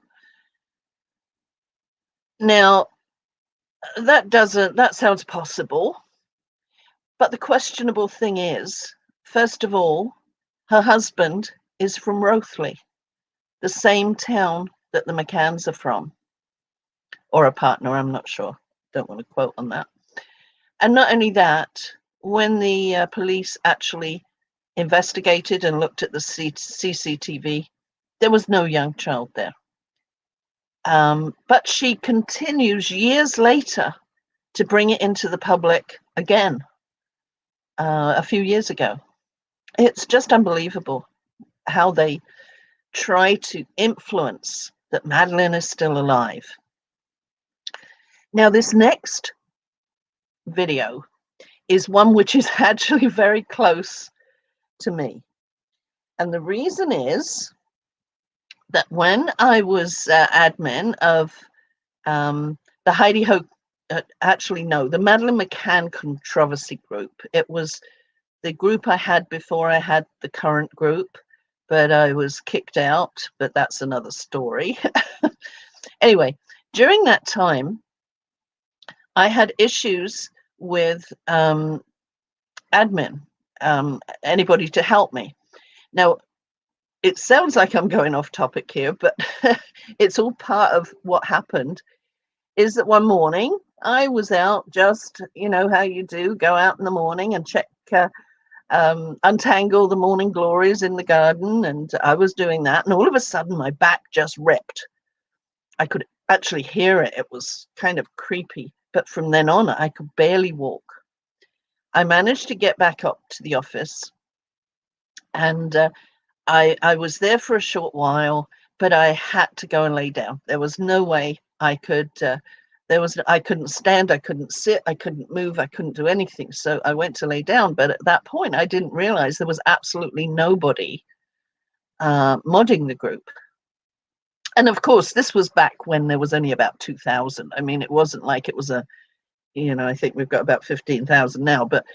Speaker 9: Now, that sounds possible, but the questionable thing is, first of all, her husband is from Rothley, the same town that the McCanns are from, or a partner, I'm not sure, don't want to quote on that. And not only that, when the police actually investigated and looked at the CCTV, there was no young child there. But she continues years later to bring it into the public again, a few years ago. It's just unbelievable how they try to influence that Madeleine is still alive. Now, this next video is one which is actually very close to me. And the reason is that when I was admin of the Heidi Ho, the Madeleine McCann controversy group. It was the group I had before I had the current group, but I was kicked out, but that's another story. Anyway, during that time, I had issues with admin, anybody to help me. Now, it sounds like I'm going off topic here, but it's all part of what happened. Is that one morning I was out just, you know how you do, go out in the morning and check, untangle the morning glories in the garden. And I was doing that. And all of a sudden, my back just ripped. I could actually hear it. It was kind of creepy. But from then on, I could barely walk. I managed to get back up to the office. And I was there for a short while, but I had to go and lay down. There was no way I could, I couldn't stand, I couldn't sit, I couldn't move, I couldn't do anything. So I went to lay down. But at that point, I didn't realize there was absolutely nobody modding the group. And of course, this was back when there was only about 2,000. I mean, it wasn't like it was a, you know, I think we've got about 15,000 now. But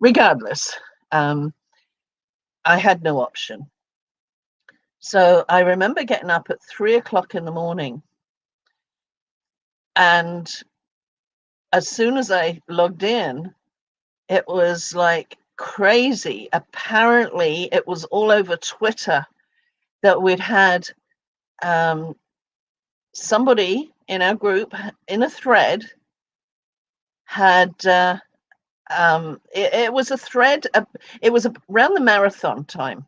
Speaker 9: regardless, I had no option. So I remember getting up at 3 o'clock in the morning. And as soon as I logged in, it was like crazy. Apparently, it was all over Twitter that we'd had somebody in our group, in a thread, had, it was a thread, it was around the marathon time.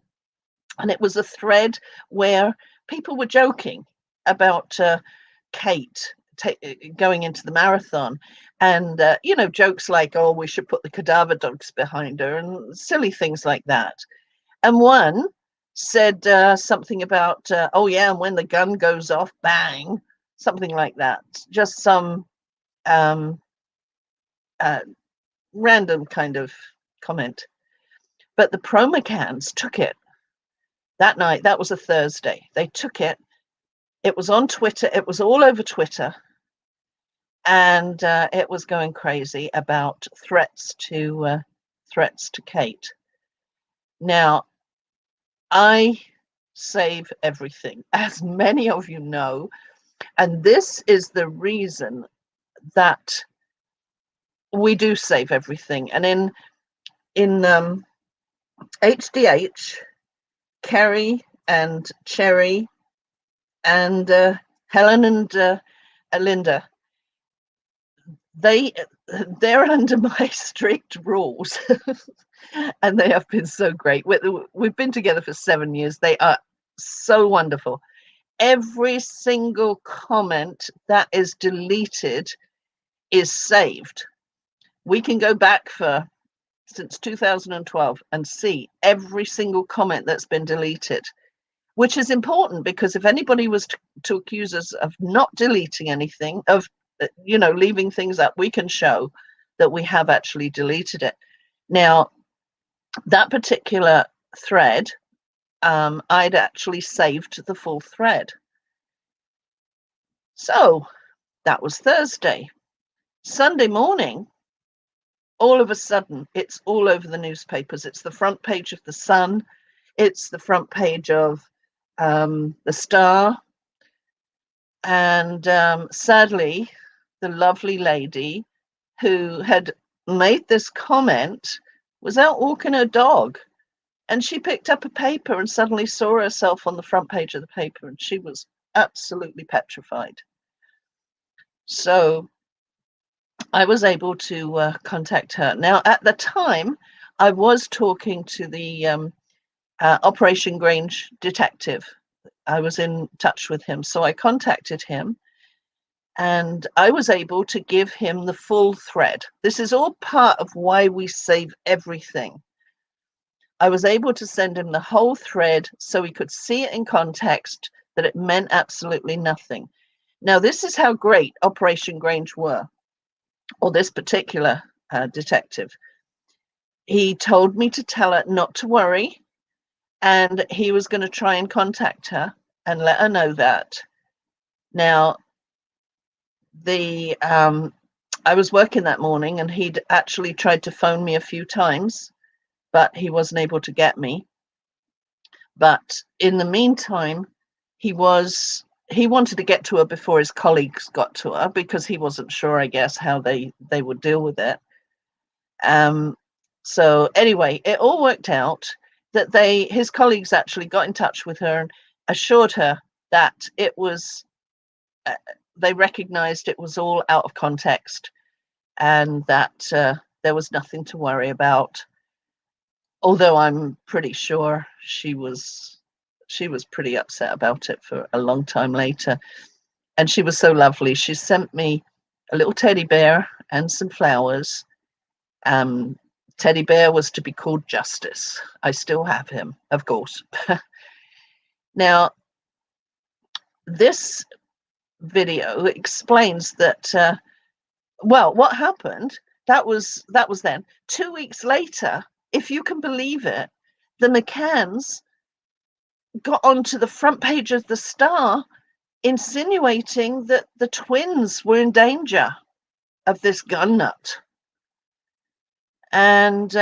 Speaker 9: And it was a thread where people were joking about Kate going into the marathon. And, you know, jokes like, oh, we should put the cadaver dogs behind her and silly things like that. And one said something about, oh, yeah, and when the gun goes off, bang, something like that. Just some random kind of comment. But the pro-McCanns took it. That night, that was a Thursday. They took it. It was on Twitter. It was all over Twitter. And it was going crazy about threats to Kate. Now, I save everything, as many of you know. And this is the reason that we do save everything. And in HDH, Kerry and Cherry and Helen and Linda, they're under my strict rules. And they have been so great. We've been together for 7 years. They are so wonderful. Every single comment that is deleted is saved. We can go back since 2012 and see every single comment that's been deleted, which is important, because if anybody was to accuse us of not deleting anything, of, you know, leaving things up, we can show that we have actually deleted it. Now, that particular thread, I'd actually saved the full thread. So that was Thursday. Sunday morning, all of a sudden, it's all over the newspapers. It's the front page of the Sun. It's the front page of the Star. And sadly, the lovely lady who had made this comment was out walking her dog. And she picked up a paper and suddenly saw herself on the front page of the paper. And she was absolutely petrified. So I was able to contact her. Now, at the time, I was talking to the Operation Grange detective. I was in touch with him. So I contacted him and I was able to give him the full thread. This is all part of why we save everything. I was able to send him the whole thread so he could see it in context, that it meant absolutely nothing. Now, this is how great Operation Grange were, or this particular detective. He told me to tell her not to worry, and he was going to try and contact her and let her know that. Now, I was working that morning, and he'd actually tried to phone me a few times, but he wasn't able to get me. But in the meantime, he wanted to get to her before his colleagues got to her, because he wasn't sure, I guess, how they would deal with it. So anyway, it all worked out that his colleagues actually got in touch with her and assured her that it was they recognized it was all out of context and that there was nothing to worry about. Although I'm pretty sure she was pretty upset about it for a long time later. And she was so lovely. She sent me a little teddy bear and some flowers. Teddy bear was to be called Justice. I still have him, of course. Now, this video explains that, well, what happened, that was then. 2 weeks later, if you can believe it, the McCanns got onto the front page of the Star insinuating that the twins were in danger of this gun nut. And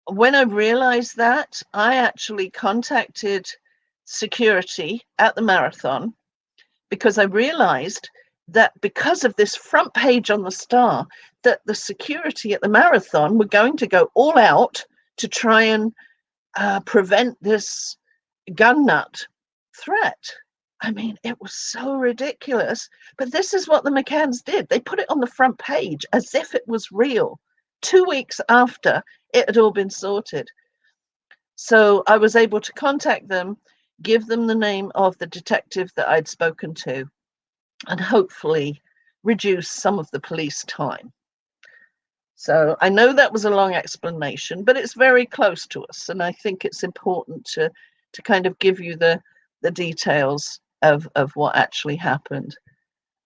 Speaker 9: when I realized that, I actually contacted security at the marathon, because I realized that because of this front page on the Star, that the security at the marathon were going to go all out to try and prevent this gun nut threat. I mean, it was so ridiculous. But this is what the McCanns did. They put it on the front page as if it was real, 2 weeks after it had all been sorted. So I was able to contact them, give them the name of the detective that I'd spoken to, and hopefully reduce some of the police time. So I know that was a long explanation, but it's very close to us. And I think it's important to kind of give you the details of what actually happened.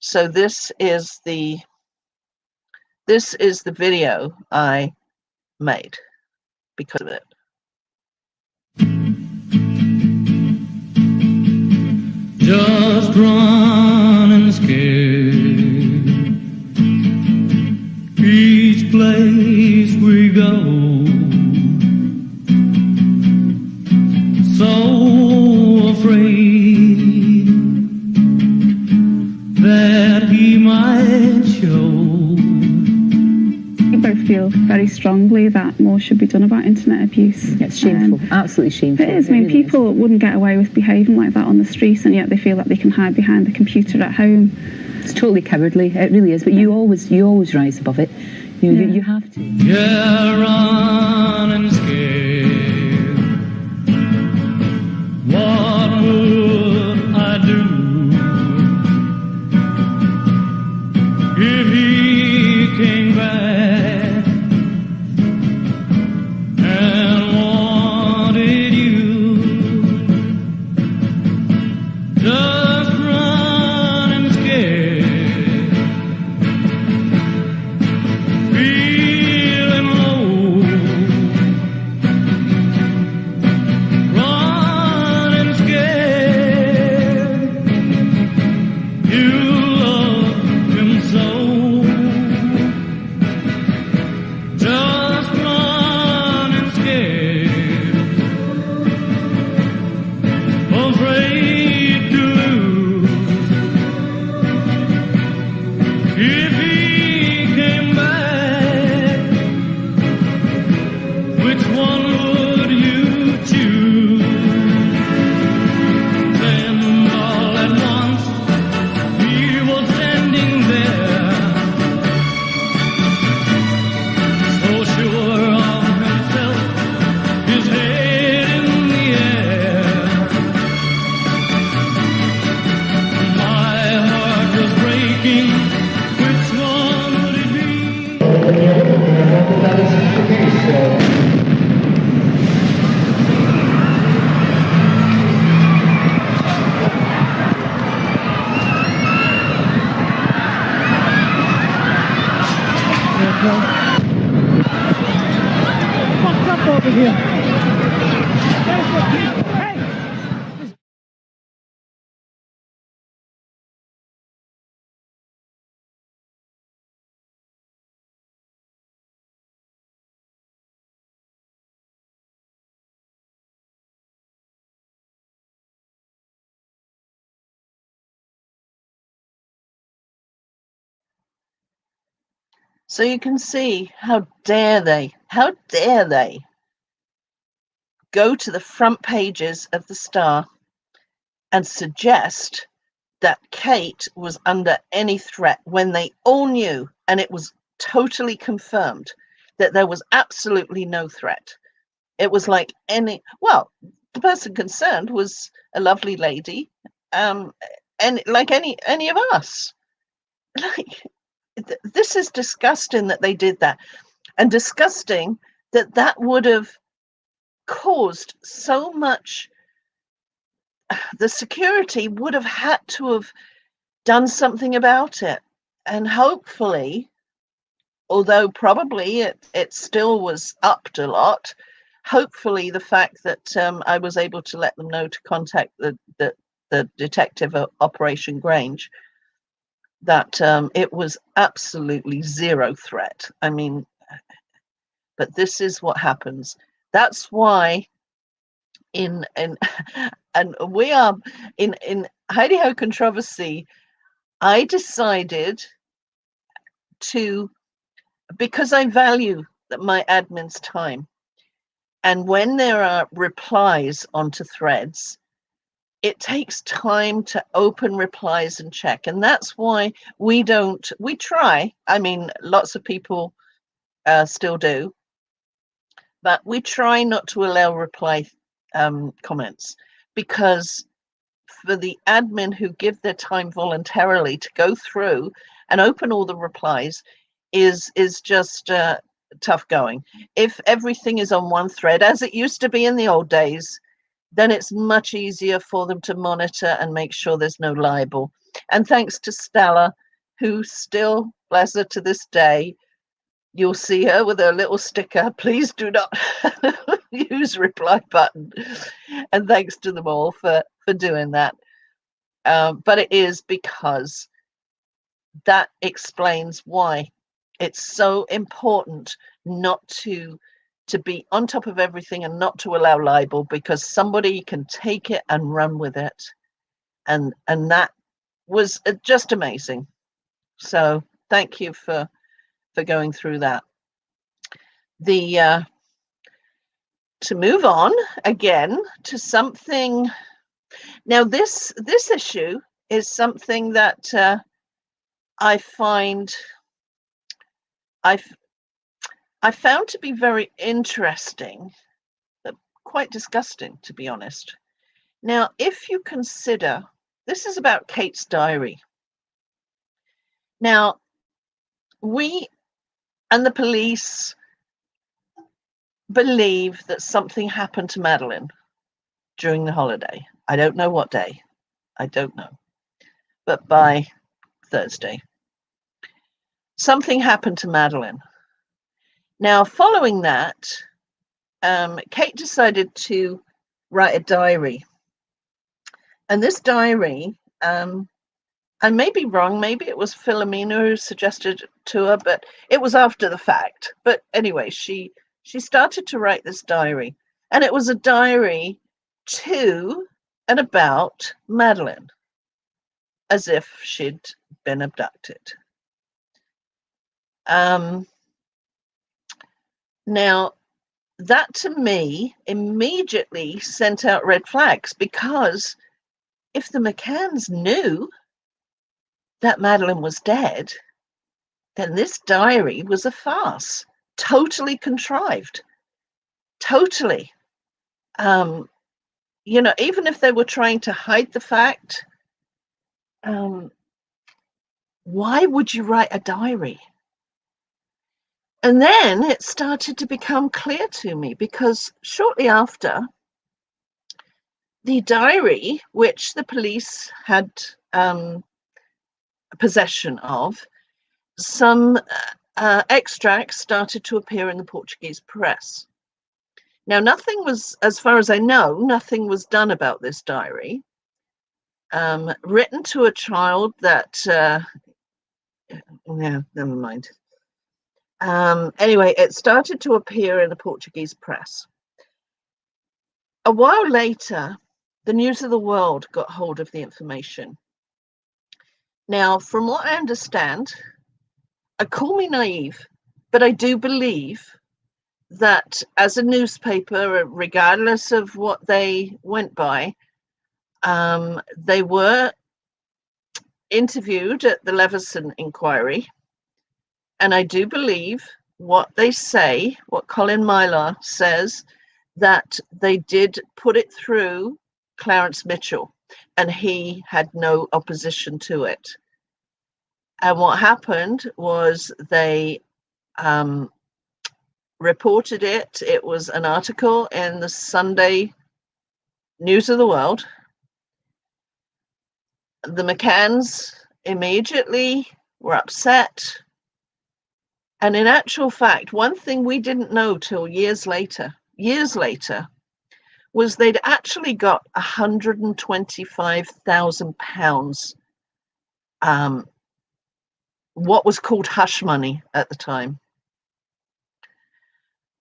Speaker 9: So this is the video I made because of it.
Speaker 20: Just running scared. Each place we go, so afraid that he might show.
Speaker 19: We both feel very strongly that more should be done about internet abuse.
Speaker 21: It's shameful, absolutely shameful.
Speaker 19: It is. I mean, people wouldn't get away with behaving like that on the streets, and yet they feel that they can hide behind the computer at home.
Speaker 21: It's totally cowardly. It really is. But you always rise above it. You have to.
Speaker 20: Yeah, running scared. What would I do if he came back and wanted you? Just running scared. Feeling low, running scared. You love him so. Just running scared, afraid to lose. If he came back, which one would you choose? Then all at once he was standing there, so sure of himself, his head in the air. My heart was breaking. Which one would it be?
Speaker 22: Fucked up over here.
Speaker 9: So you can see how dare they go to the front pages of the Star and suggest that Kate was under any threat when they all knew, and it was totally confirmed, that there was absolutely no threat. It was like the person concerned was a lovely lady, and like any of us. Like, this is disgusting that they did that, and disgusting that would have caused so much. The security would have had to have done something about it, and hopefully, although probably it still was upped a lot, hopefully the fact that I was able to let them know to contact the detective at Operation Grange, that it was absolutely zero threat. I mean, but this is what happens. That's why and we are in Heidi Ho Controversy, I decided to, because I value my admin's time, and when there are replies onto threads, it takes time to open replies and check, and that's why we try. I mean, lots of people still do, but we try not to allow reply comments, because for the admin who give their time voluntarily to go through and open all the replies is just tough going. If everything is on one thread, as it used to be in the old days, then it's much easier for them to monitor and make sure there's no libel. And thanks to Stella, who still, bless her, to this day, you'll see her with her little sticker, please do not use reply button. And thanks to them all for doing that. But it is because that explains why it's so important not to be on top of everything and not to allow libel, because somebody can take it and run with it. And that was just amazing. So thank you for going through that. To move on again to something. Now this issue is something that I found to be very interesting, but quite disgusting, to be honest. Now, if you consider, this is about Kate's diary. Now, we and the police believe that something happened to Madeleine during the holiday. I don't know what day. I don't know. But by Thursday, something happened to Madeleine. Now, following that, Kate decided to write a diary. And this diary, I may be wrong, maybe it was Philomena who suggested it to her, but it was after the fact. But anyway, she started to write this diary, and it was a diary to and about Madeleine, as if she'd been abducted. Now, that to me immediately sent out red flags, because if the McCanns knew that Madeleine was dead, then this diary was a farce, totally contrived, totally. You know, even if they were trying to hide the fact, why would you write a diary? And then it started to become clear to me, because shortly after, the diary, which the police had possession of, some extracts started to appear in the Portuguese press. Now, nothing was, as far as I know, nothing was done about this diary. Written to a child that, yeah, never mind. Anyway, it started to appear in the Portuguese press. A while later, the News of the World got hold of the information. Now, from what I understand, call me naive, but I do believe that as a newspaper, regardless of what they went by, they were interviewed at the Leveson inquiry, and I do believe what they say, what Colin Myler says, that they did put it through Clarence Mitchell, and he had no opposition to it. And what happened was they reported it. It was an article in the Sunday News of the World. The McCanns immediately were upset. And in actual fact, one thing we didn't know till years later, was they'd actually got £125,000, what was called hush money at the time.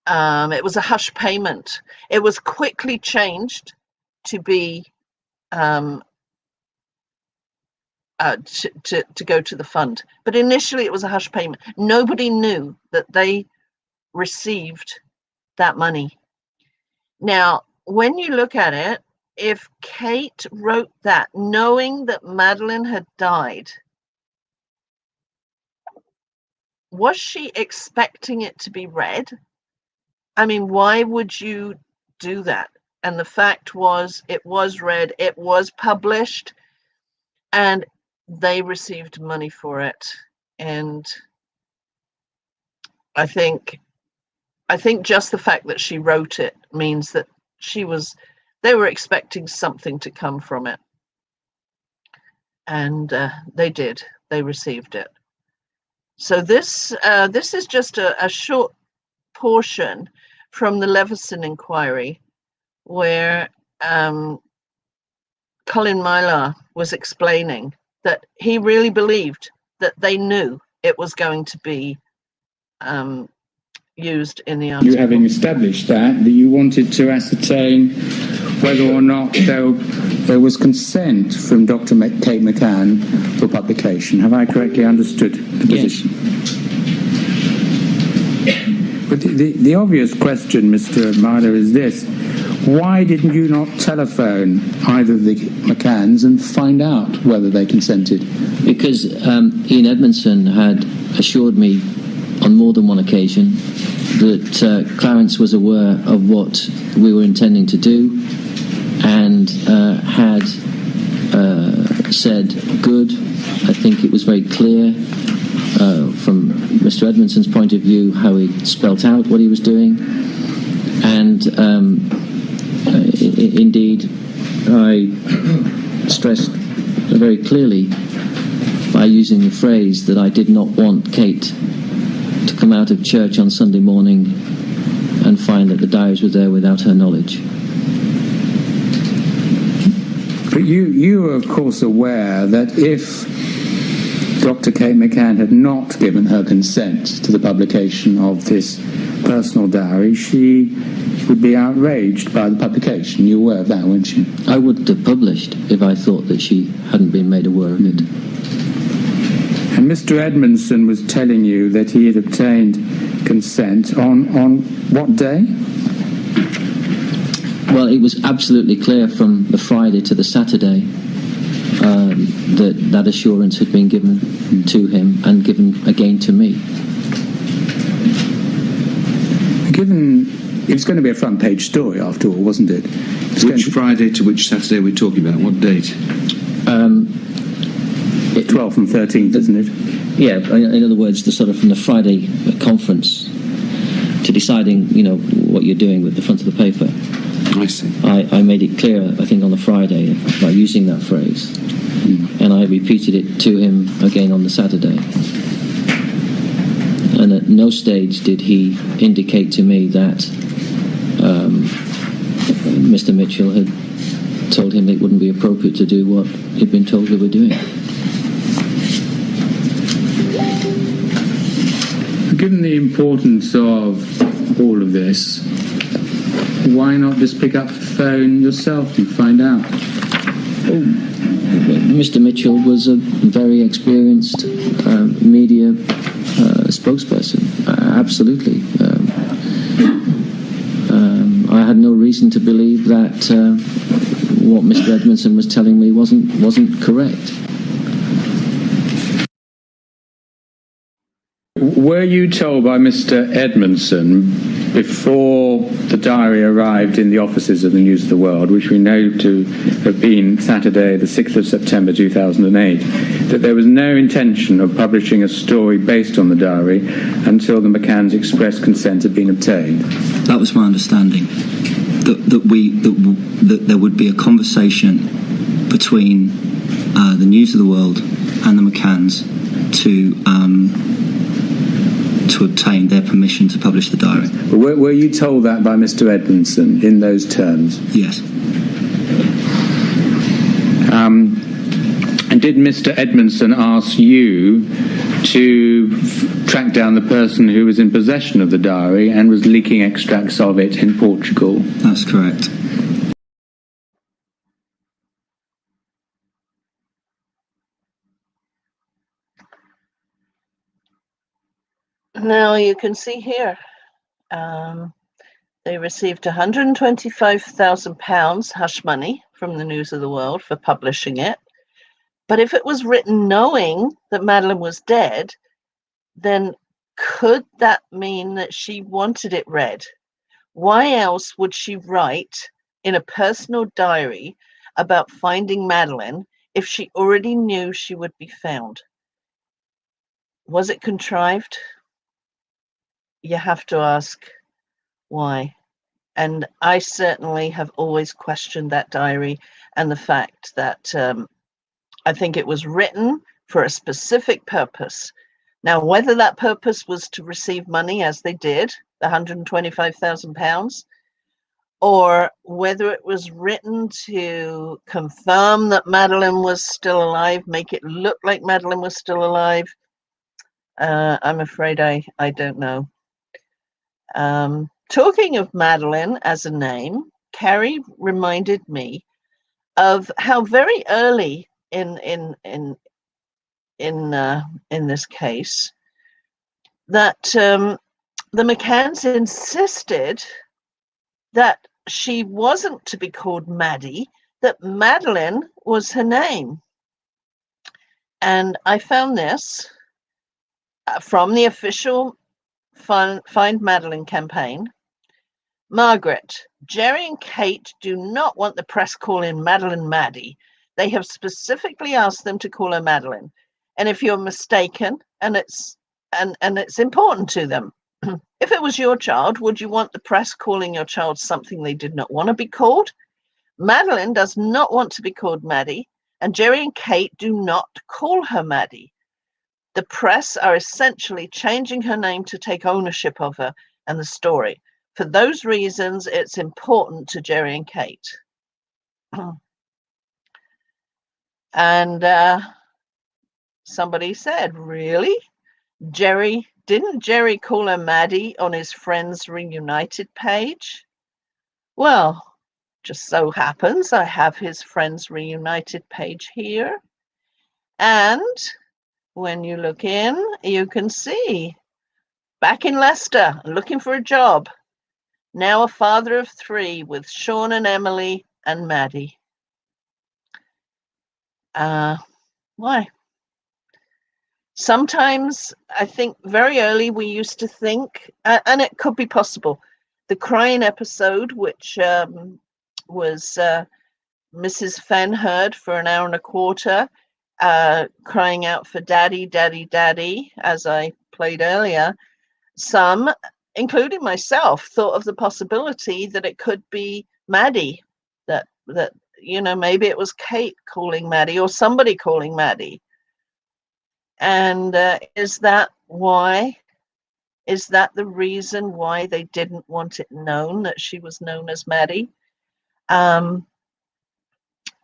Speaker 9: It was a hush payment. It was quickly changed to be to go to the fund. But initially it was a hush payment. Nobody knew that they received that money. Now, when you look at it, if Kate wrote that knowing that Madeleine had died, was she expecting it to be read? I mean, why would you do that? And the fact was, it was read, it was published, and they received money for it. And I think just the fact that she wrote it means that they were expecting something to come from it. And they did. They received it. So this is just a short portion from the Leveson inquiry, where Colin Myler was explaining that he really believed that they knew it was going to be used in the article.
Speaker 4: You having established that you wanted to ascertain whether or not there was consent from Dr. Kate McCann for publication. Have I correctly understood the position? Yes. But the obvious question, Mr. Myler, is this. Why didn't you not telephone either of the McCanns and find out whether they consented?
Speaker 22: Because Ian Edmondson had assured me on more than one occasion that Clarence was aware of what we were intending to do, and had said, good. I think it was very clear from Mr. Edmondson's point of view how he spelt out what he was doing. And indeed, I stressed very clearly by using the phrase that I did not want Kate to come out of church on Sunday morning and find that the diaries were there without her knowledge.
Speaker 4: But you were, of course, aware that if Dr. Kate McCann had not given her consent to the publication of this personal diary, she would be outraged by the publication. You were aware of that, weren't you?
Speaker 22: I wouldn't have published if I thought that she hadn't been made aware of it.
Speaker 4: And Mr. Edmondson was telling you that he had obtained consent on what day?
Speaker 22: Well, it was absolutely clear from the Friday to the Saturday that assurance had been given to him and given again to me.
Speaker 4: Given it was going to be a front page story after all, wasn't it?
Speaker 23: Which Friday to which Saturday are we talking about? What date?
Speaker 4: 12th and 13th, isn't it?
Speaker 22: Yeah, in other words, the sort of from the Friday conference to deciding, what you're doing with the front of the paper.
Speaker 23: I see.
Speaker 22: I made it clear, I think, on the Friday by using that phrase, and I repeated it to him again on the Saturday. And at no stage did he indicate to me that Mr. Mitchell had told him it wouldn't be appropriate to do what he'd been told we were doing.
Speaker 4: Given the importance of all of this, why not just pick up the phone yourself and find out?
Speaker 22: Oh, Mr. Mitchell was a very experienced media spokesperson, absolutely. I had no reason to believe that what Mr. Edmondson was telling me wasn't correct.
Speaker 4: Were you told by Mr. Edmondson before the diary arrived in the offices of the News of the World, which we know to have been Saturday, the 6th of September 2008, that there was no intention of publishing a story based on the diary until the McCanns' express consent had been obtained?
Speaker 2: That was my understanding. That there would be a conversation between the News of the World and the McCanns to obtain their permission to publish the diary.
Speaker 4: Were you told that by Mr. Edmondson in those terms?
Speaker 2: Yes.
Speaker 4: And did Mr. Edmondson ask you to track down the person who was in possession of the diary and was leaking extracts of it in Portugal?
Speaker 2: That's correct.
Speaker 9: Now you can see here, they received £125,000 hush money from the News of the World for publishing it. But if it was written knowing that Madeleine was dead, then could that mean that she wanted it read? Why else would she write in a personal diary about finding Madeleine if she already knew she would be found? Was it contrived? You have to ask why. And I certainly have always questioned that diary and the fact that I think it was written for a specific purpose. Now, whether that purpose was to receive money, as they did, the £125,000, or whether it was written to confirm that Madeleine was still alive, make it look like Madeleine was still alive, I'm afraid I don't know. Talking of Madeleine as a name, Carrie reminded me of how very early in this case that the McCanns insisted that she wasn't to be called Maddie, that Madeleine was her name. And I found this from the official Find Madeleine campaign. Margaret, Jerry and Kate do not want the press calling Madeleine Maddie. They have specifically asked them to call her Madeleine. And if you're mistaken, and it's important to them, if it was your child, would you want the press calling your child something they did not want to be called? Madeleine does not want to be called Maddie, and Jerry and Kate do not call her Maddie. The press are essentially changing her name to take ownership of her and the story. For those reasons, it's important to Jerry and Kate. And somebody said, really? Didn't Jerry call her Maddie on his Friends Reunited page? Well, just so happens I have his Friends Reunited page here. And when you look in, you can see, back in Leicester, looking for a job. Now a father of 3 with Sean and Emily and Maddie. Why? Sometimes I think very early we used to think, and it could be possible, the crying episode, which was Mrs. Fenn heard for an hour and a quarter, crying out for daddy, daddy, daddy, as I played earlier. Some, including myself, thought of the possibility that it could be Maddie, that maybe it was Kate calling Maddie or somebody calling Maddie. And is that why? Is that the reason why they didn't want it known that she was known as Maddie? I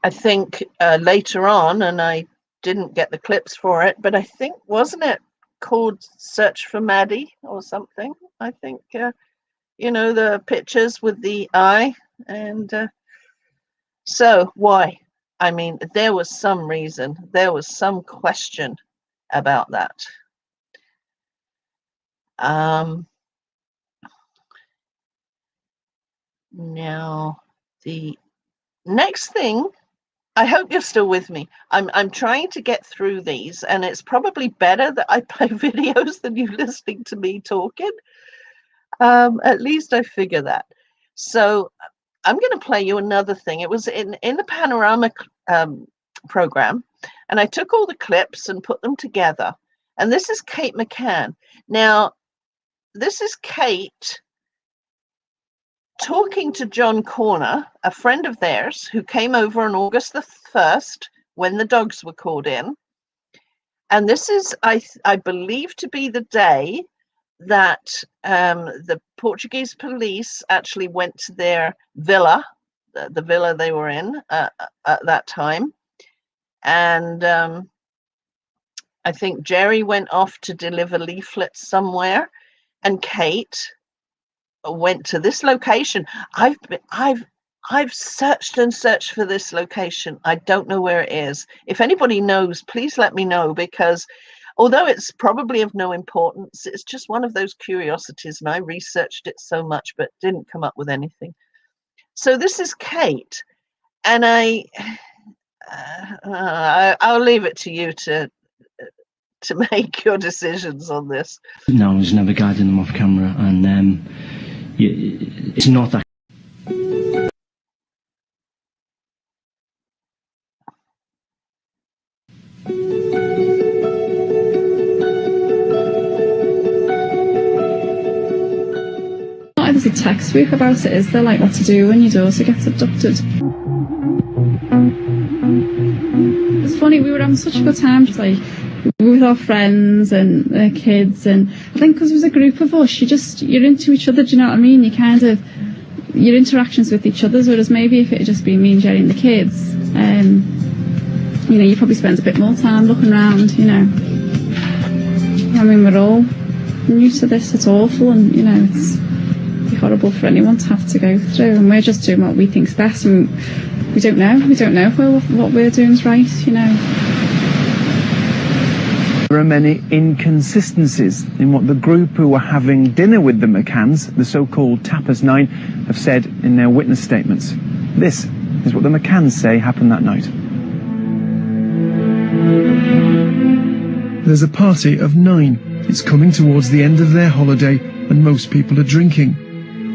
Speaker 9: think later on, and I didn't get the clips for it, but I think, wasn't it called Search for Maddie or something? I think, the pictures with the eye. And so why? I mean, there was some reason, there was some question about that. Now, the next thing I hope you're still with me. I'm trying to get through these, and it's probably better that I play videos than you listening to me talking. At least I figure that. So I'm going to play you another thing. It was in the Panorama program, and I took all the clips and put them together. And this is Kate McCann. Now, this is Kate talking to John Corner, a friend of theirs, who came over on August the 1st when the dogs were called in. And this is, I believe, to be the day that the Portuguese police actually went to their villa, the villa they were in at that time. And I think Jerry went off to deliver leaflets somewhere, and Kate went to this location. I've searched and searched for this location. I don't know where it is. If anybody knows, please let me know, because although it's probably of no importance, it's just one of those curiosities, and I researched it so much but didn't come up with anything. So this is Kate, and I'll leave it to you to make your decisions on this.
Speaker 5: No, I was never guiding them off camera, and it's not that.
Speaker 19: There's a textbook about it, is there? Like what to do when your daughter gets abducted. It's funny, we were having such a good time, just like with our friends and their kids, and I think because it was a group of us, you're into each other, do you know what I mean? You kind of, your interactions with each other, whereas maybe if it had just been me and Jerry and the kids, you know, you probably spend a bit more time looking around, you know. I mean, we're all new to this, it's awful, and you know, it's horrible for anyone to have to go through, and we're just doing what we think's best, and we don't know what we're doing is right, you know.
Speaker 6: There are many inconsistencies in what the group who were having dinner with the McCanns, the so-called Tappers 9, have said in their witness statements. This is what the McCanns say happened that night.
Speaker 14: There's a party of 9. It's coming towards the end of their holiday, and most people are drinking.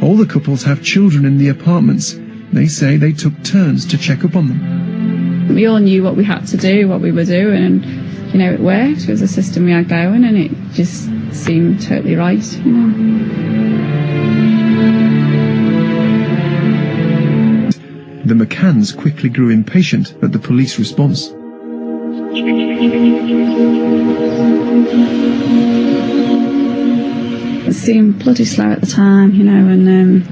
Speaker 14: All the couples have children in the apartments. They say they took turns to check up on them.
Speaker 19: We all knew what we had to do, what we were doing, and you know, it worked. It was a system we had going, and it just seemed totally right, you know.
Speaker 14: The McCanns quickly grew impatient at the police response.
Speaker 19: It seemed bloody slow at the time, you know, and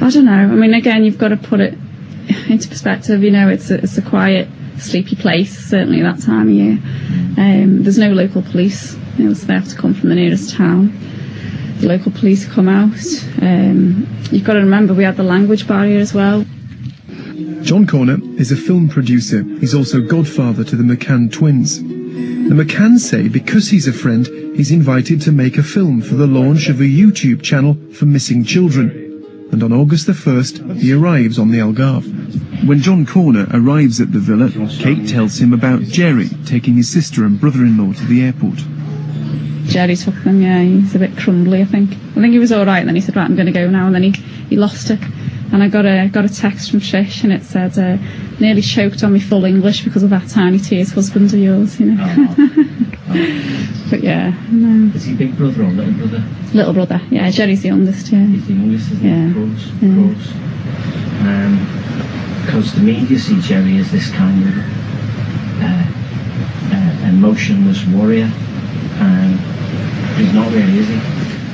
Speaker 19: I don't know. I mean, again, you've got to put it into perspective. You know, it's a quiet, sleepy place, certainly at that time of year. There's no local police, you know, so they have to come from the nearest town. The local police come out. You've got to remember we had the language barrier as well.
Speaker 14: John Corner is a film producer. He's also godfather to the McCann twins. The McCanns say because he's a friend, he's invited to make a film for the launch of a YouTube channel for missing children. And on August the 1st, he arrives on the Algarve. When John Corner arrives at the villa, Kate tells him about Jerry taking his sister and brother-in-law to the airport.
Speaker 19: Jerry took them, yeah, he's a bit crumbly, I think. I think he was all right, and then he said, right, I'm going to go now, and then he lost it. And I got a text from Trish, and it said, nearly choked on me full English because of that tiny tears husband of yours, you know. But yeah, no.
Speaker 5: Is he big brother or little brother?
Speaker 19: Little brother, yeah, Jerry's the youngest, yeah.
Speaker 5: He's the youngest, isn't
Speaker 19: yeah.
Speaker 5: He? Of course. Because the media see Jerry as this kind of emotionless warrior, and he's not really, is he?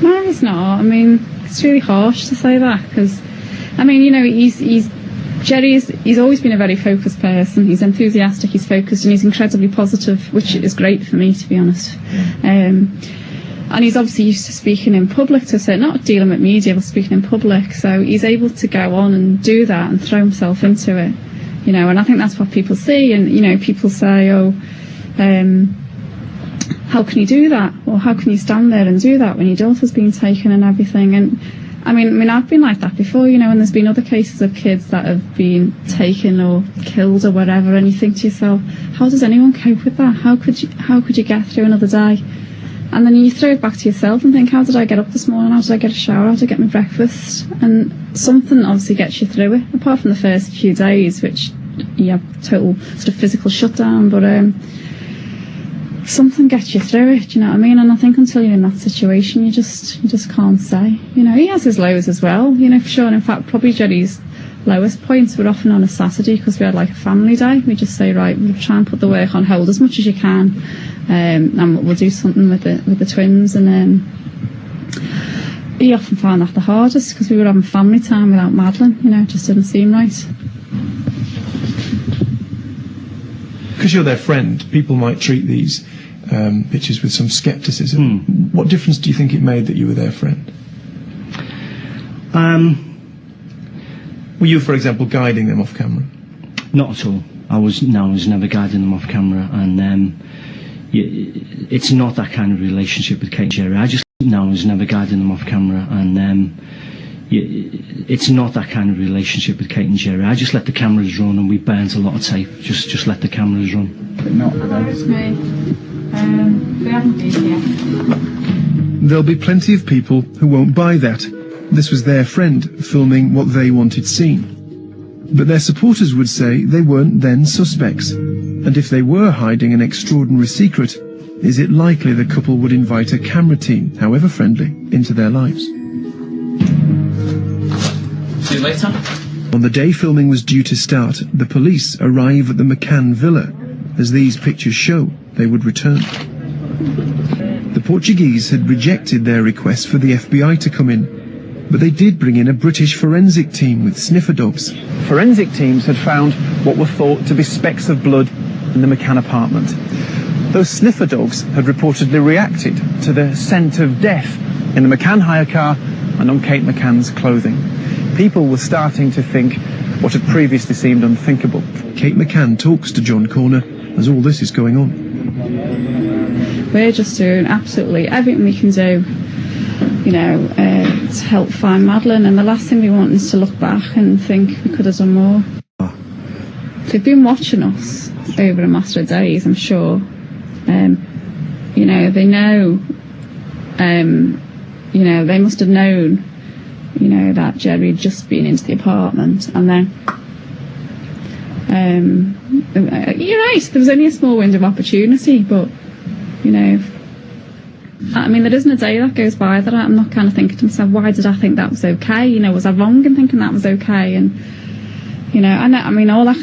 Speaker 19: No, he's not. I mean, it's really harsh to say that, because I mean, you know, he's always been a very focused person. He's enthusiastic, he's focused, and he's incredibly positive, which is great for me, to be honest. And he's obviously used to speaking in public, not dealing with media, but speaking in public. So he's able to go on and do that and throw himself into it, you know. And I think that's what people see. And you know, people say, "Oh, how can you do that? Or how can you stand there and do that when your daughter's been taken and everything?" And I mean, I've been like that before, you know, and there's been other cases of kids that have been taken or killed or whatever, and you think to yourself, how does anyone cope with that? How could you get through another day? And then you throw it back to yourself and think, how did I get up this morning? How did I get a shower? How did I get my breakfast? And something obviously gets you through it, apart from the first few days, which you have total sort of physical shutdown, but something gets you through it, do you know what I mean? And I think until you're in that situation, you just can't say. You know, he has his lows as well, you know, for sure. And in fact, probably Jerry's lowest points were often on a Saturday, because we had like a family day. We just say, right, we'll try and put the work on hold as much as you can, and we'll do something with the twins. And he often found that the hardest, because we were having family time without Madeleine, you know, it just didn't seem right.
Speaker 14: Because you're their friend, people might treat these pictures with some scepticism. What difference do you think it made that you were their friend? Were you, for example, guiding them off camera?
Speaker 5: Not at all. I was never guiding them off camera, and it's not that kind of relationship with Kate and Jerry. I was never guiding them off camera, and it's not that kind of relationship with Kate and Jerry. I just let the cameras run, and we burnt a lot of tape. Just let the cameras run. But not
Speaker 19: There's me. We haven't been here.
Speaker 14: There'll be plenty of people who won't buy that. This was their friend filming what they wanted seen. But their supporters would say they weren't then suspects. And if they were hiding an extraordinary secret, is it likely the couple would invite a camera team, however friendly, into their lives?
Speaker 1: See you later.
Speaker 14: On the day filming was due to start, the police arrive at the McCann villa. As these pictures show, they would return. The Portuguese had rejected their request for the FBI to come in, but they did bring in a British forensic team with sniffer dogs.
Speaker 6: Forensic teams had found what were thought to be specks of blood in the McCann apartment. Those sniffer dogs had reportedly reacted to the scent of death in the McCann hire car and on Kate McCann's clothing. People were starting to think what had previously seemed unthinkable.
Speaker 14: Kate McCann talks to John Corner as all this is going on.
Speaker 19: We're just doing absolutely everything we can do, you know, to help find Madeleine, and the last thing we want is to look back and think we could have done more. They've been watching us over a matter of days, I'm sure. You know, they know, you know, they must have known, you know, that Jerry had just been into the apartment, and then you're right, there was only a small window of opportunity, but, you know, I mean, there isn't a day that goes by that I'm not kind of thinking to myself, why did I think that was okay? You know, was I wrong in thinking that was okay? And, you know, I mean, all I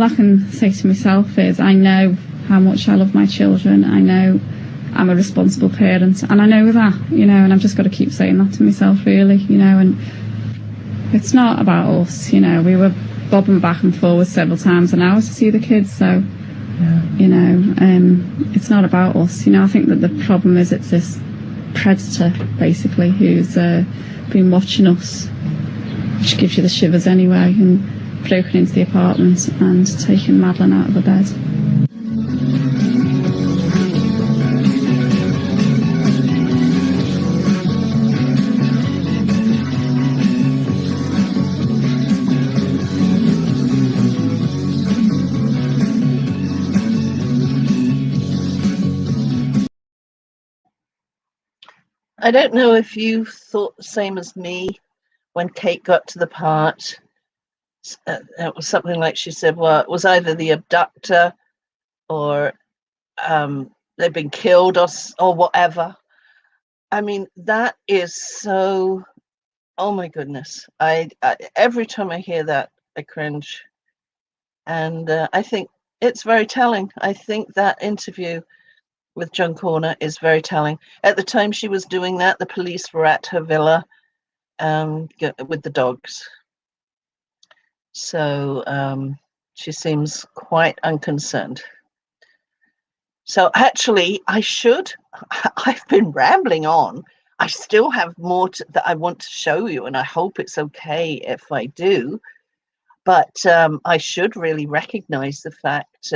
Speaker 19: can say to myself is, I know how much I love my children. I know I'm a responsible parent, and I know that, you know, and I've just got to keep saying that to myself, really, you know. And it's not about us, you know. We were bobbing back and forward several times an hour to see the kids, so you know, it's not about us, you know. I think that the problem is it's this predator basically who's been watching us, which gives you the shivers anyway, and broken into the apartment and taken Madeleine out of the bed.
Speaker 9: I don't know if you thought the same as me when Kate got to the part. It was something like she said, well, it was either the abductor or they've been killed or whatever. I mean, that is so, oh my goodness. I every time I hear that, I cringe. And I think it's very telling. I think that interview with John Corner is very telling. At the time she was doing that, the police were at her villa with the dogs. So she seems quite unconcerned. So actually, I've been rambling on. I still have more that I want to show you, and I hope it's okay if I do. But I should really recognize the fact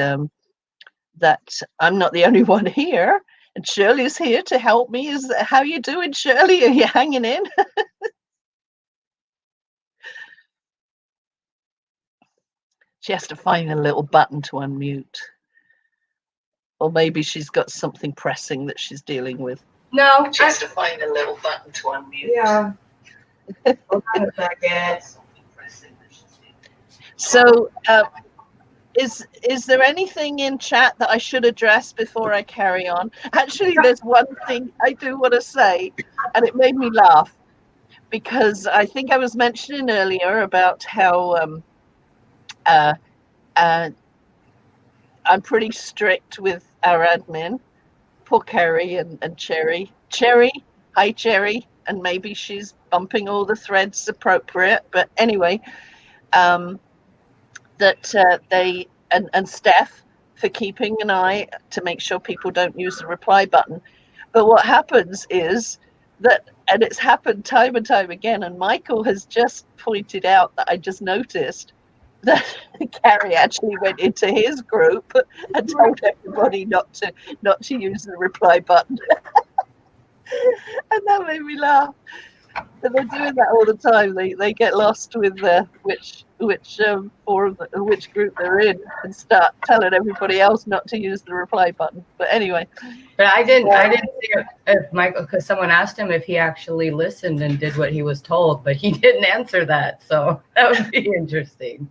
Speaker 9: that I'm not the only one here, and Shirley's here to help me. How you doing, Shirley? Are you hanging in? She has to find a little button to unmute. Or maybe she's got something pressing that she's dealing with.
Speaker 13: No.
Speaker 9: She has to find a little button to unmute.
Speaker 13: Yeah. Hold on a second.
Speaker 9: So, is there anything in chat that I should address before I carry on? Actually, there's one thing I do want to say, and it made me laugh, because I think I was mentioning earlier about how I'm pretty strict with our admin. Poor Kerry and Cherry. Cherry, hi Cherry, and maybe she's bumping all the threads appropriate. But anyway, they and Steph for keeping an eye to make sure people don't use the reply button. But what happens is that, and it's happened time and time again, and Michael has just pointed out that I just noticed that Carrie actually went into his group and told everybody not to use the reply button. And that made me laugh. And they're doing that all the time. They get lost with which forum, which group they're in, and start telling everybody else not to use the reply button. But anyway,
Speaker 13: but I didn't see if Michael, because someone asked him if he actually listened and did what he was told, but he didn't answer that. So that would be interesting.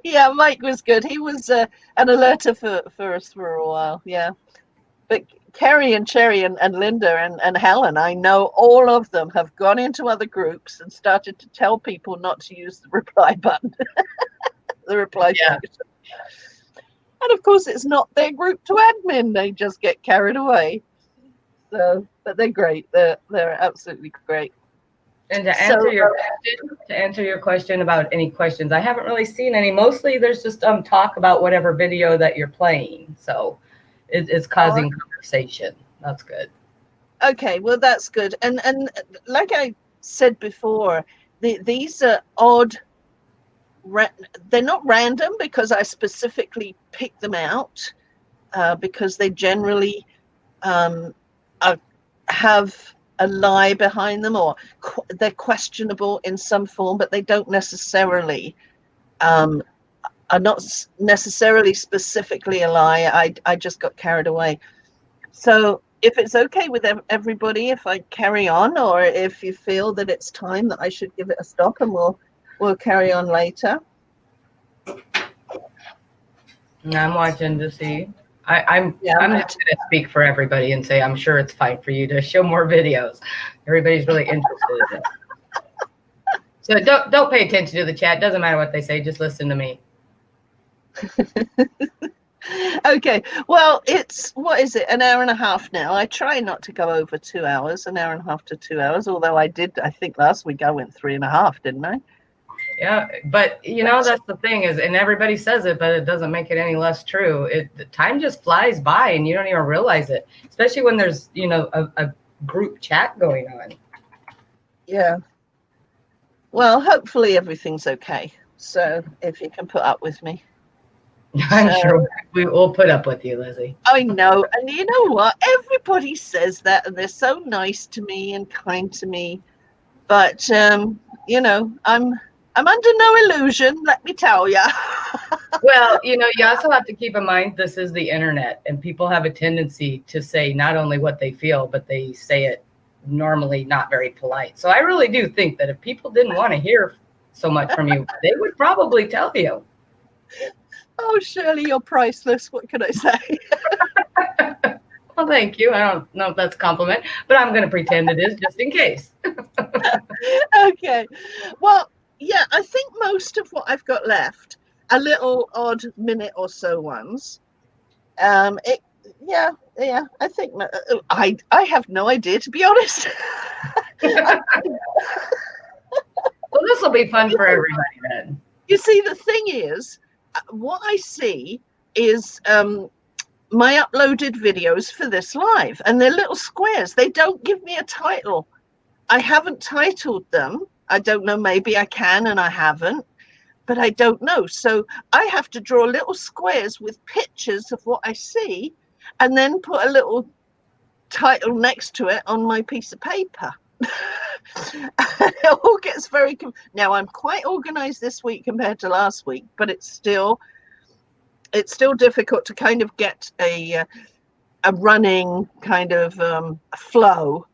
Speaker 9: Yeah, Mike was good. He was an alerter for us for a while. Yeah, but Kerry and Cherry and Linda and Helen, I know all of them have gone into other groups and started to tell people not to use the reply button. The reply function. And of course, it's not their group to admin. They just get carried away. So, but they're great. They're absolutely great.
Speaker 13: And to answer your question about any questions, I haven't really seen any. Mostly, there's just talk about whatever video that you're playing. So it's causing conversation. That's good.
Speaker 9: Okay, well that's good. And like I said before, these are odd. They're not random because I specifically picked them out because they generally have a lie behind them, or they're questionable in some form, but they don't necessarily are not necessarily specifically a lie. I just got carried away. So if it's okay with everybody, if I carry on, or if you feel that it's time that I should give it a stop, and we'll carry on later.
Speaker 13: I'm watching to see. I'm just going to speak for everybody and say I'm sure it's fine for you to show more videos. Everybody's really interested in it. So don't pay attention to the chat. It doesn't matter what they say. Just listen to me.
Speaker 9: Okay. Well, what is it? An hour and a half now. I try not to go over 2 hours, an hour and a half to 2 hours. Although I think last week I went 3.5, didn't I?
Speaker 13: Yeah, but that's the thing is, and everybody says it, but it doesn't make it any less true. The time just flies by and you don't even realize it, especially when there's, a group chat going on.
Speaker 9: Yeah. Well, hopefully everything's okay. So if you can put up with me.
Speaker 13: I'm sure we will put up with you, Lizzie.
Speaker 9: I know. And you know what? Everybody says that, and they're so nice to me and kind to me. But, I'm under no illusion, let me tell you.
Speaker 13: Well, you also have to keep in mind this is the internet, and people have a tendency to say not only what they feel, but they say it normally not very polite. So I really do think that if people didn't want to hear so much from you, they would probably tell you.
Speaker 9: Oh, Shirley, you're priceless. What can I say?
Speaker 13: Well, thank you. I don't know if that's a compliment, but I'm going to pretend it is just in case.
Speaker 9: Okay. Well, yeah, I think most of what I've got left are little odd minute or so ones. I think I have no idea, to be honest.
Speaker 13: Well, this will be fun for everybody then.
Speaker 9: You see, the thing is, what I see is my uploaded videos for this live, and they're little squares. They don't give me a title. I haven't titled them. I don't know, maybe I can and I haven't, but I don't know. So I have to draw little squares with pictures of what I see and then put a little title next to it on my piece of paper. It all gets very very now I'm quite organized this week compared to last week, but it's still difficult to kind of get a running kind of flow.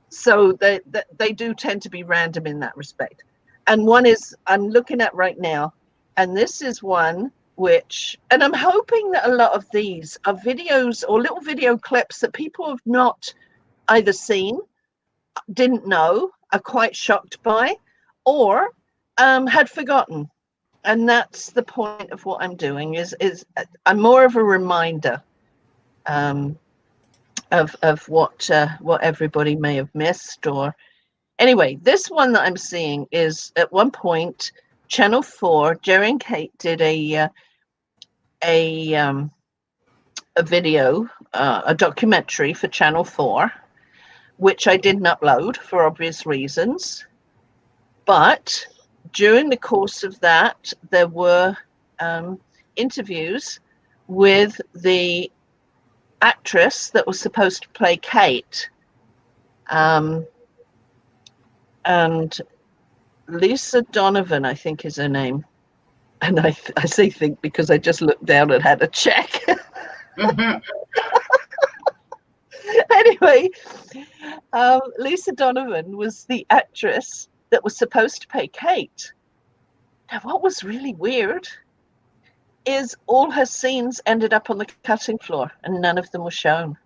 Speaker 9: So they do tend to be random in that respect. And one is I'm looking at right now, and this is one which, and I'm hoping that a lot of these are videos or little video clips that people have not either seen, didn't know, are quite shocked by, or had forgotten. And that's the point of what I'm doing, is I'm more of a reminder of what everybody may have missed. Or anyway, this one that I'm seeing is, at one point, Channel 4, Jerry and Kate did a video, a documentary for Channel 4, which I didn't upload for obvious reasons. But during the course of that, there were interviews with the actress that was supposed to play Kate, and Lisa Donovan, I think is her name. And I say think because I just looked down and had a check. Anyway, Lisa Donovan was the actress that was supposed to play Kate. Now, what was really weird is all her scenes ended up on the cutting floor and none of them were shown.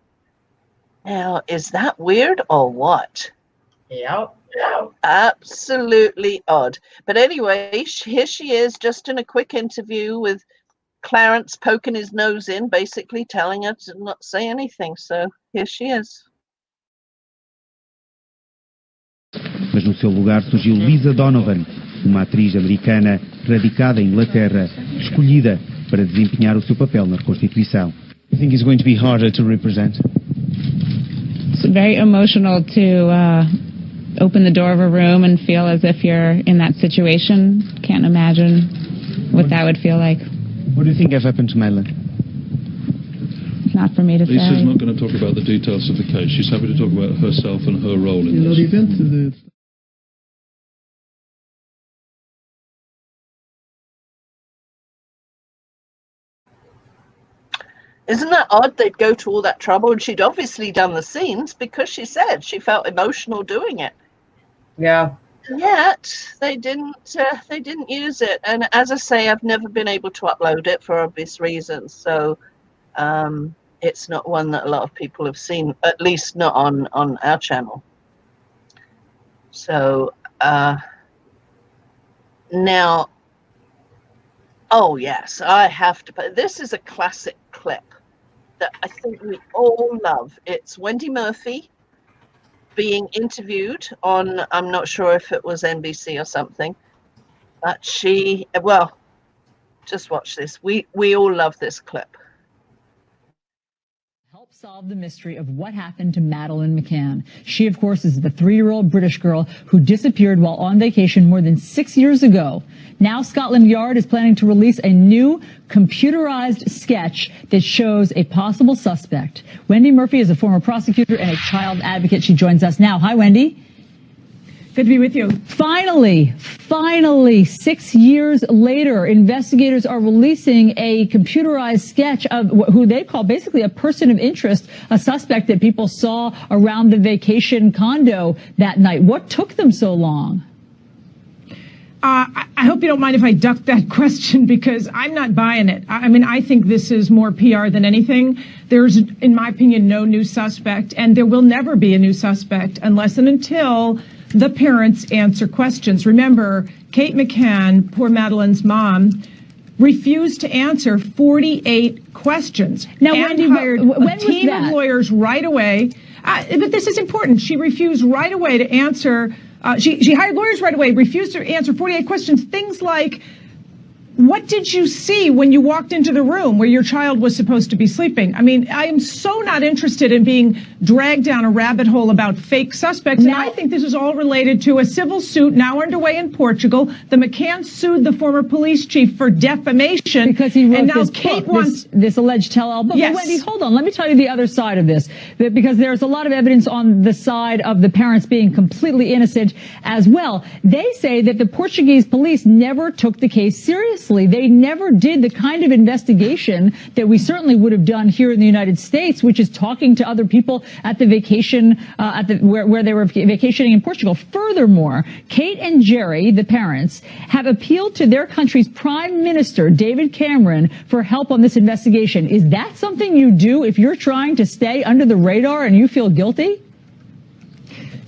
Speaker 9: Now, is that weird or what?
Speaker 13: Yep.
Speaker 9: Absolutely odd. But anyway, here she is, just in a quick interview with Clarence poking his nose in, basically telling her to not say anything. So here she is.
Speaker 1: Mas no seu lugar surgiu Lisa Donovan, uma atriz americana radicada em Inglaterra, escolhida para desempenhar o seu papel na reconstituição.
Speaker 7: I think it's going to be harder to represent.
Speaker 8: It's very emotional to open the door of a room and feel as if you're in that situation. Can't imagine what that would feel like.
Speaker 7: What do you think has happened to Madeleine?
Speaker 8: It's not for me to say.
Speaker 10: Lisa's not going to talk about the details of the case. She's happy to talk about herself and her role in this.
Speaker 9: Isn't that odd? They'd go to all that trouble, and she'd obviously done the scenes because she said she felt emotional doing it.
Speaker 13: Yeah.
Speaker 9: Yet they didn't use it. And as I say, I've never been able to upload it for obvious reasons. So it's not one that a lot of people have seen, at least not on our channel. So now, oh yes, I have to put, this is a classic clip that I think we all love. It's Wendy Murphy being interviewed on, I'm not sure if it was NBC or something, but she, well, just watch this. We all love this clip.
Speaker 24: Help solve the mystery of what happened to Madeleine McCann. She, of course, is the 3-year-old British girl who disappeared while on vacation more than 6 years ago. Now Scotland Yard is planning to release a new computerized sketch that shows a possible suspect. Wendy Murphy is a former prosecutor and a child advocate. She joins us now. Hi, Wendy.
Speaker 25: Good to be with you.
Speaker 24: Finally, 6 years later, investigators are releasing a computerized sketch of who they call basically a person of interest, a suspect that people saw around the vacation condo that night. What took them so long?
Speaker 25: I hope you don't mind if I duck that question because I'm not buying it. I mean, I think this is more PR than anything. There's, in my opinion, no new suspect, and there will never be a new suspect unless and until the parents answer questions. Remember, Kate McCann, poor Madeleine's mom, refused to answer 48 questions.
Speaker 24: Now,
Speaker 25: and
Speaker 24: Wendy,
Speaker 25: hired
Speaker 24: when
Speaker 25: a team of lawyers right away. But this is important. She refused right away to answer. She hired lawyers right away, refused to answer 48 questions. Things like, what did you see when you walked into the room where your child was supposed to be sleeping? I mean, I am so not interested in being dragged down a rabbit hole about fake suspects. And I think this is all related to a civil suit now underway in Portugal. The McCanns sued the former police chief for defamation.
Speaker 24: Because he wrote
Speaker 25: and now
Speaker 24: this
Speaker 25: Kate
Speaker 24: book,
Speaker 25: wants
Speaker 24: this alleged tell-all book.
Speaker 25: Yes.
Speaker 24: But Wendy, hold on. Let me tell you the other side of this. Because there's a lot of evidence on the side of the parents being completely innocent as well. They say that the Portuguese police never took the case seriously. They never did the kind of investigation that we certainly would have done here in the United States, which is talking to other people at the vacation, where they were vacationing in Portugal. Furthermore, Kate and Jerry, the parents, have appealed to their country's Prime Minister, David Cameron, for help on this investigation. Is that something you do if you're trying to stay under the radar and you feel guilty?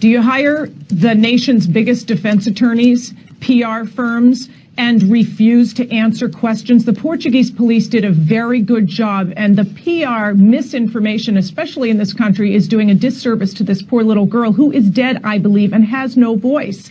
Speaker 25: Do you hire the nation's biggest defense attorneys, PR firms, and refuse to answer questions? The Portuguese police did a very good job, and the PR misinformation, especially in this country, is doing a disservice to this poor little girl who is dead, I believe, and has no voice.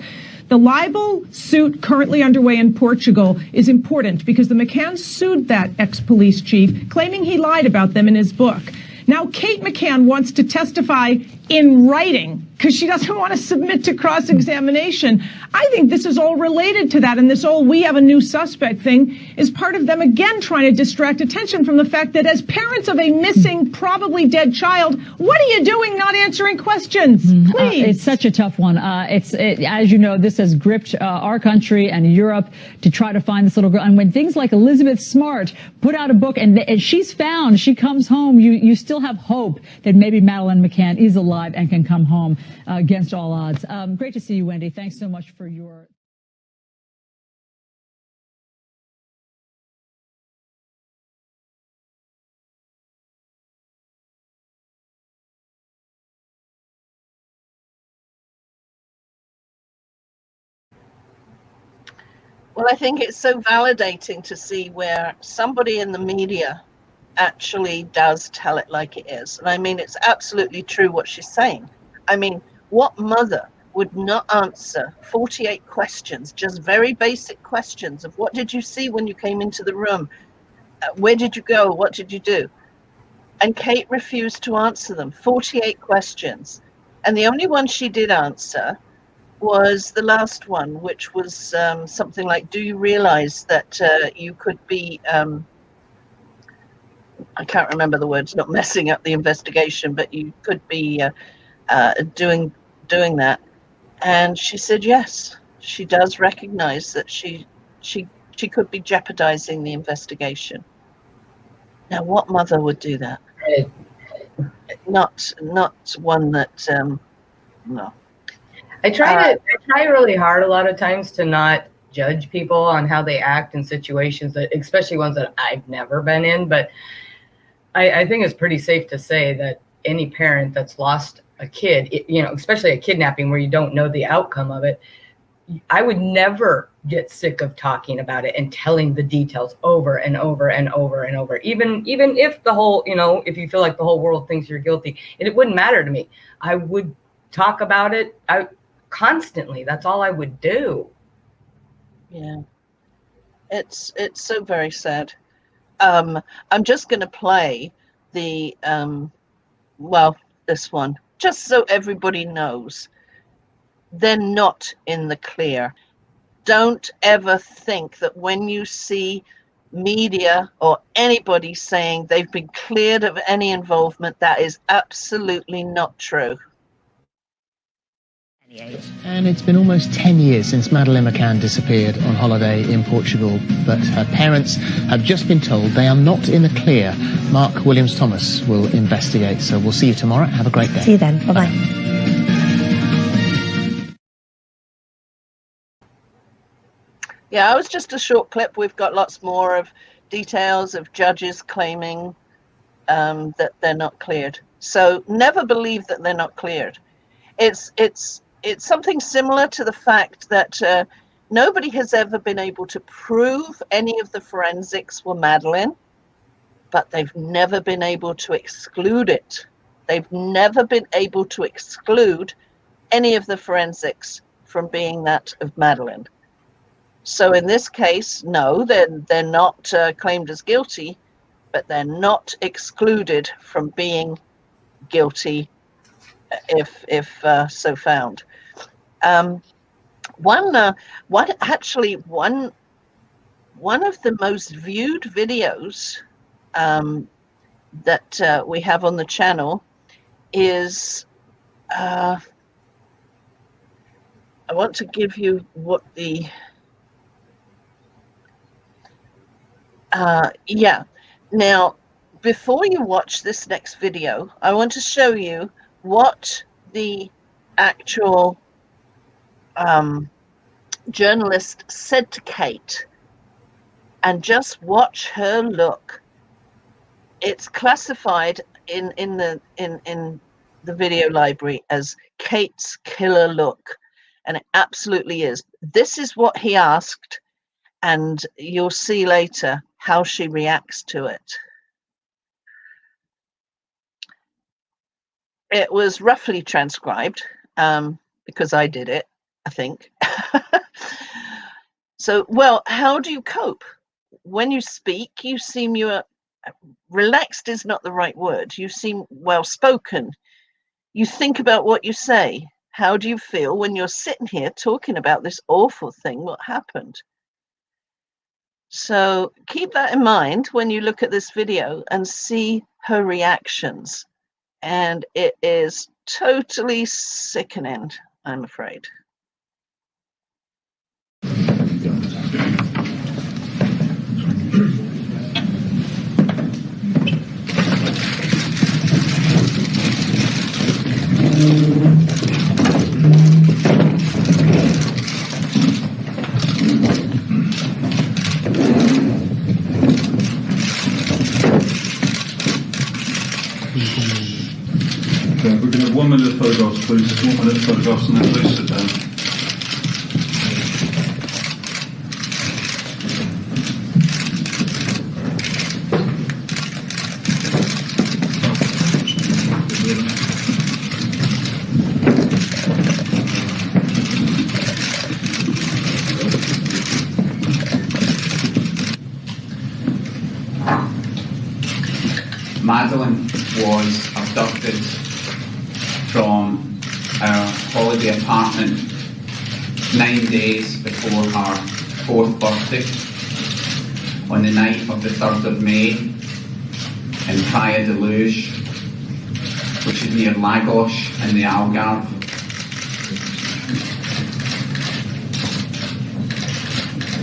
Speaker 25: The libel suit currently underway in Portugal is important because the McCanns sued that ex-police chief, claiming he lied about them in his book. Now, Kate McCann wants to testify in writing because she doesn't want to submit to cross-examination. I think this is all related to that, and this whole "we have a new suspect" thing is part of them again trying to distract attention from the fact that as parents of a missing, probably dead child, what are you doing not answering questions? Please.
Speaker 24: It's such a tough one. As you know, this has gripped our country and Europe to try to find this little girl. And when things like Elizabeth Smart put out a book and she's found, she comes home, you still have hope that maybe Madeleine McCann is alive and can come home against all odds. Great to see you, Wendy. Thanks so much for your...
Speaker 9: Well, I think it's so validating to see where somebody in the media actually does tell it like it is. And I mean, it's absolutely true what she's saying. I mean, what mother would not answer 48 questions, just very basic questions of what did you see when you came into the room? Where did you go? What did you do? And Kate refused to answer them, 48 questions. And the only one she did answer was the last one, which was something like, do you realize that you could be, I can't remember the words, not messing up the investigation, but you could be doing that. And she said, yes, she does recognize that she could be jeopardizing the investigation. Now, what mother would do that? Not one that, no.
Speaker 13: I try really hard a lot of times to not judge people on how they act in situations that, especially ones that I've never been in. But I think it's pretty safe to say that any parent that's lost a kid, especially a kidnapping where you don't know the outcome of it, I would never get sick of talking about it and telling the details over and over and over and over. Even if the whole, if you feel like the whole world thinks you're guilty, it wouldn't matter to me. I would talk about it constantly. That's all I would do.
Speaker 9: Yeah, it's so very sad. I'm just going to play the this one just so everybody knows they're not in the clear. Don't ever think that when you see media or anybody saying they've been cleared of any involvement, that is absolutely not true.
Speaker 3: And it's been almost 10 years since Madeleine McCann disappeared on holiday in Portugal, but her parents have just been told they are not in the clear. Mark Williams-Thomas will investigate, so we'll see you tomorrow. Have a great day.
Speaker 11: See you then. Bye-bye.
Speaker 9: Yeah, it was just a short clip. We've got lots more of details of judges claiming that they're not cleared. So never believe that they're not cleared. It's something similar to the fact that nobody has ever been able to prove any of the forensics were Madeleine, but they've never been able to exclude it. They've never been able to exclude any of the forensics from being that of Madeleine. So in this case, no, they're not claimed as guilty, but they're not excluded from being guilty if so found. One of the most viewed videos that we have on the channel is I want to give you what the Now, before you watch this next video, I want to show you what the actual journalist said to Kate, and just watch her look. It's classified in the video library as Kate's killer look, and it absolutely is. This is what he asked, and you'll see later how she reacts to it. It was roughly transcribed because I did it, I think. So, well, how do you cope? When you speak, you seem relaxed is not the right word. You seem well-spoken. You think about what you say. How do you feel when you're sitting here talking about this awful thing, what happened? So keep that in mind when you look at this video and see her reactions. And it is totally sickening, I'm afraid.
Speaker 10: Okay, we're going to have 1 minute of photographs, please. 1 minute of photographs, and then please sit down.
Speaker 11: Madeleine was abducted from our holiday apartment 9 days before her 4th birthday on the night of the 3rd of May in Praia de Luz, which is near Lagos in the Algarve.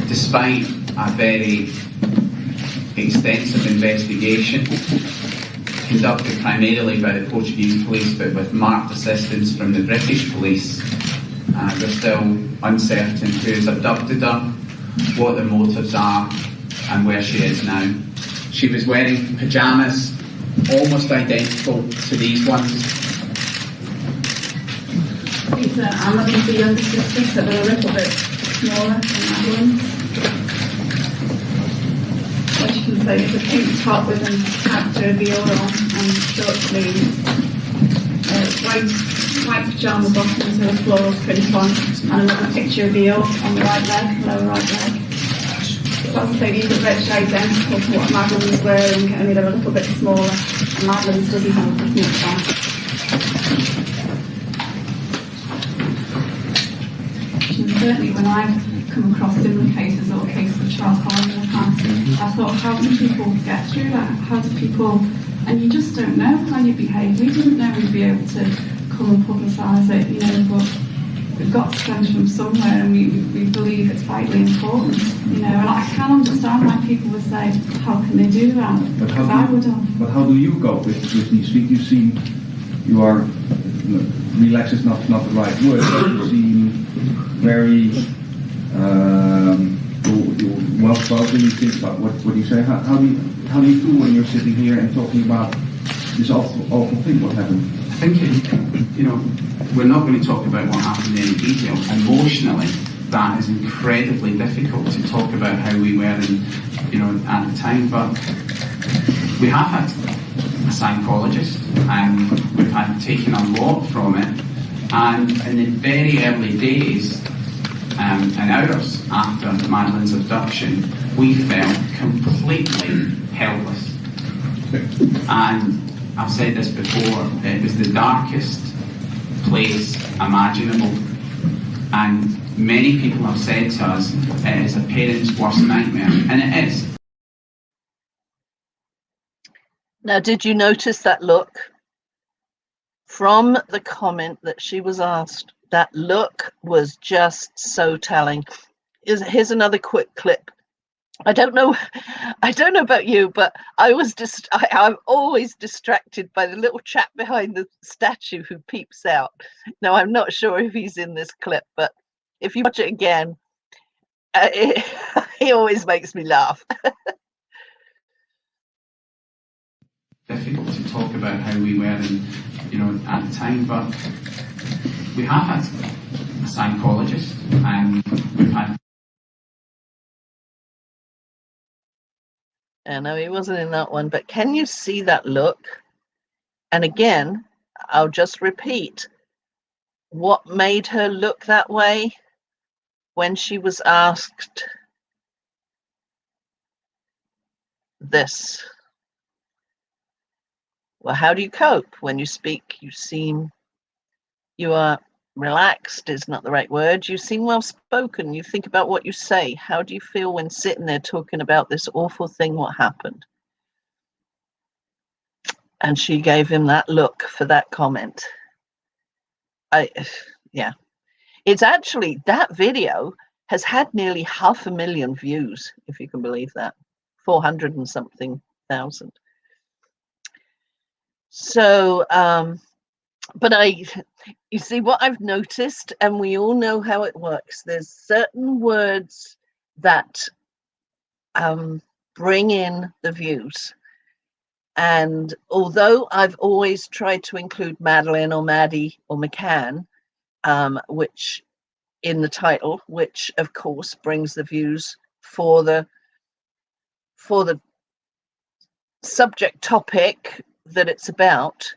Speaker 11: Despite a very extensive investigation conducted primarily by the Portuguese police but with marked assistance from the British police, we're still uncertain who's abducted her, what their motives are and where she is now. She was wearing pyjamas almost identical to these ones.
Speaker 19: These are Amadeine's the younger sister, so they're a little bit smaller than Madeleine's. What you can see is a pink top with an character reveal on and short sleeves. White pyjama bottoms with a floral print on, and another picture reveal on the right leg, lower right leg. So as I say, these are virtually identical to what Madeleine was wearing, only they're a little bit smaller, and Madeleine's doesn't have as much on. And certainly when I've come across similar cases or cases of child harm in the past, I thought, how do people get through that? How do people, and you just don't know how you behave. We didn't know we'd be able to come and publicise it, you know, but we've got to spend from somewhere, and we believe it's vitally important, you know, and I can understand why people would say, how can they do that? Because I would have.
Speaker 12: But how do you go with these things? You seem, you are, relaxed is not the right word, but you seem very well spoken. You think about what you say. How do you feel when you're sitting here and talking about this awful thing? What happened?
Speaker 11: I think you know, we're not going to talk about what happened in any detail. Emotionally, that is incredibly difficult to talk about how we were at the time. But we have had a psychologist, and we've had taken a lot from it. And in the very early days, and hours after Madeleine's abduction, we felt completely helpless. And I've said this before, it was the darkest place imaginable. And many people have said to us, it is a parent's worst nightmare, and it is.
Speaker 9: Now, did you notice that look? From the comment that she was asked, that look was just so telling. Here's another quick clip. I don't know about you, but I'm always distracted by the little chap behind the statue who peeps out. Now, I'm not sure if he's in this clip, but if you watch it again, he always makes me laugh.
Speaker 11: Difficult to talk about how we were at the time, but we have had a psychologist, and we've had.
Speaker 9: No, he wasn't in that one, but can you see that look? And again, I'll just repeat what made her look that way when she was asked this. Well, how do you cope when you speak? You are relaxed is not the right word. You seem well spoken. You think about what you say. How do you feel when sitting there talking about this awful thing, what happened? And she gave him that look for that comment. Yeah. It's actually, that video has had nearly 500,000 views, if you can believe that. 400 and something thousand. So, but you see what I've noticed, and we all know how it works. There's certain words that bring in the views. And although I've always tried to include Madeleine or Maddie or McCann, which in the title, which of course brings the views for the subject topic that it's about.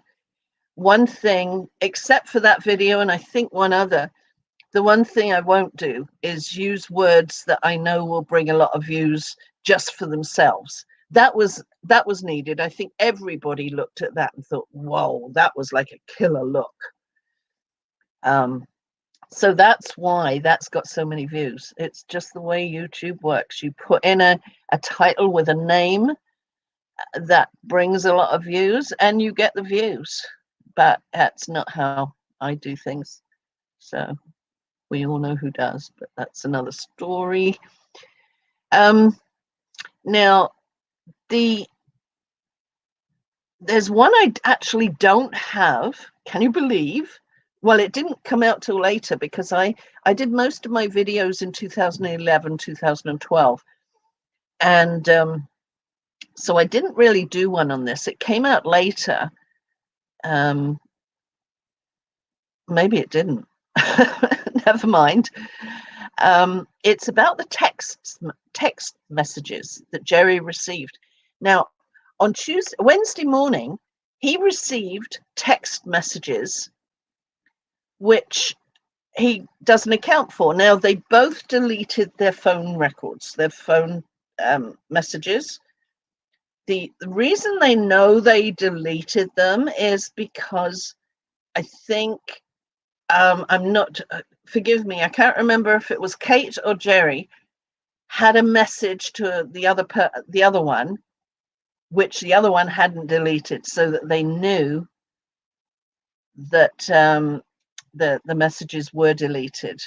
Speaker 9: One thing, except for that video, and I think one other, the one thing I won't do is use words that I know will bring a lot of views just for themselves. That was needed. I think everybody looked at that and thought, whoa, that was like a killer look. So that's why that's got so many views. It's just the way YouTube works. You put in a title with a name that brings a lot of views and you get the views. But that's not how I do things. So we all know who does, but that's another story. Now, there's one I actually don't have. Can you believe? Well, it didn't come out till later because I did most of my videos in 2011, 2012. And so I didn't really do one on this. It came out later. Maybe it didn't. Never mind. It's about the text messages that Jerry received. Now, on Wednesday morning, he received text messages which he doesn't account for. Now, they both deleted their phone records, their phone messages. The reason they know they deleted them is because I think, I'm not, forgive me, I can't remember if it was Kate or Jerry, had a message to the other one, which the other one hadn't deleted, so that they knew that the messages were deleted.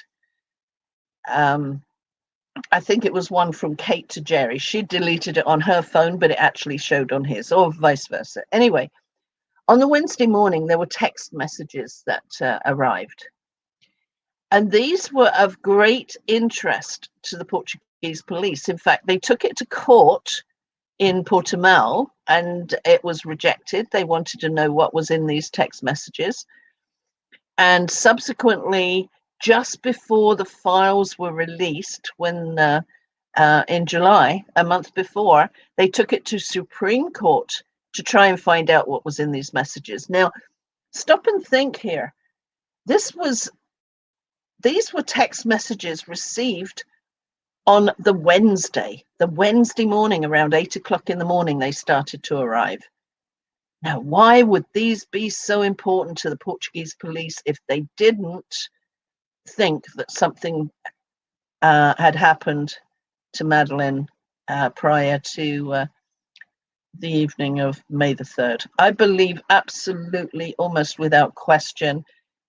Speaker 9: I think it was one from Kate to Jerry. She deleted it on her phone, but it actually showed on his, or vice versa. Anyway, on the Wednesday morning, there were text messages that arrived. And these were of great interest to the Portuguese police. In fact, they took it to court in Portimão, and it was rejected. They wanted to know what was in these text messages. And subsequently, just before the files were released, when in July, a month before, they took it to Supreme Court to try and find out what was in these messages. Now, stop and think here. This was these were text messages received on the Wednesday morning, around 8 o'clock in the morning, they started to arrive. Now, why would these be so important to the Portuguese police if they didn't think that something had happened to Madeleine prior to the evening of May the 3rd? I believe absolutely, almost without question,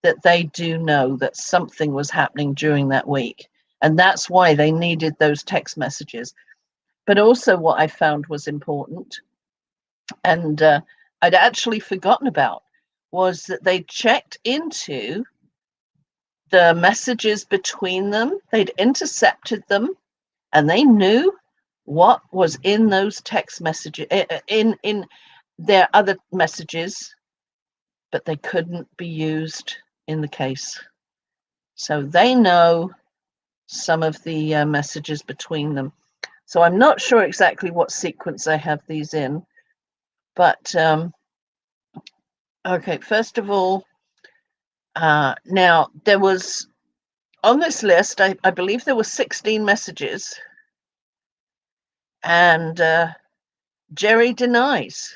Speaker 9: that they do know that something was happening during that week. And that's why they needed those text messages. But also what I found was important, and I'd actually forgotten about, was that they checked into the messages between them. They'd intercepted them, and they knew what was in those text messages, in their other messages, but they couldn't be used in the case. So they know some of the messages between them. So I'm not sure exactly what sequence I have these in, but okay, first of all, now there was, on this list, I believe there were 16 messages, and Jerry denies,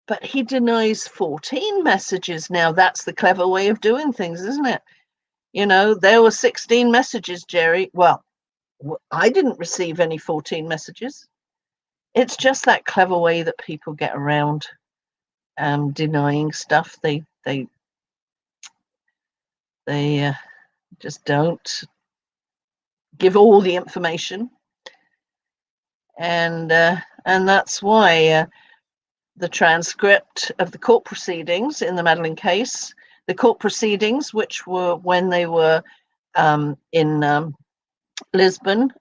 Speaker 9: but he denies 14 messages. Now that's the clever way of doing things, isn't it? You know, there were 16 messages, Jerry. Well, I didn't receive any 14 messages. It's just that clever way that people get around denying stuff. They just don't give all the information, and that's why the transcript of the court proceedings in the Madeleine case, the court proceedings, which were when they were in Lisbon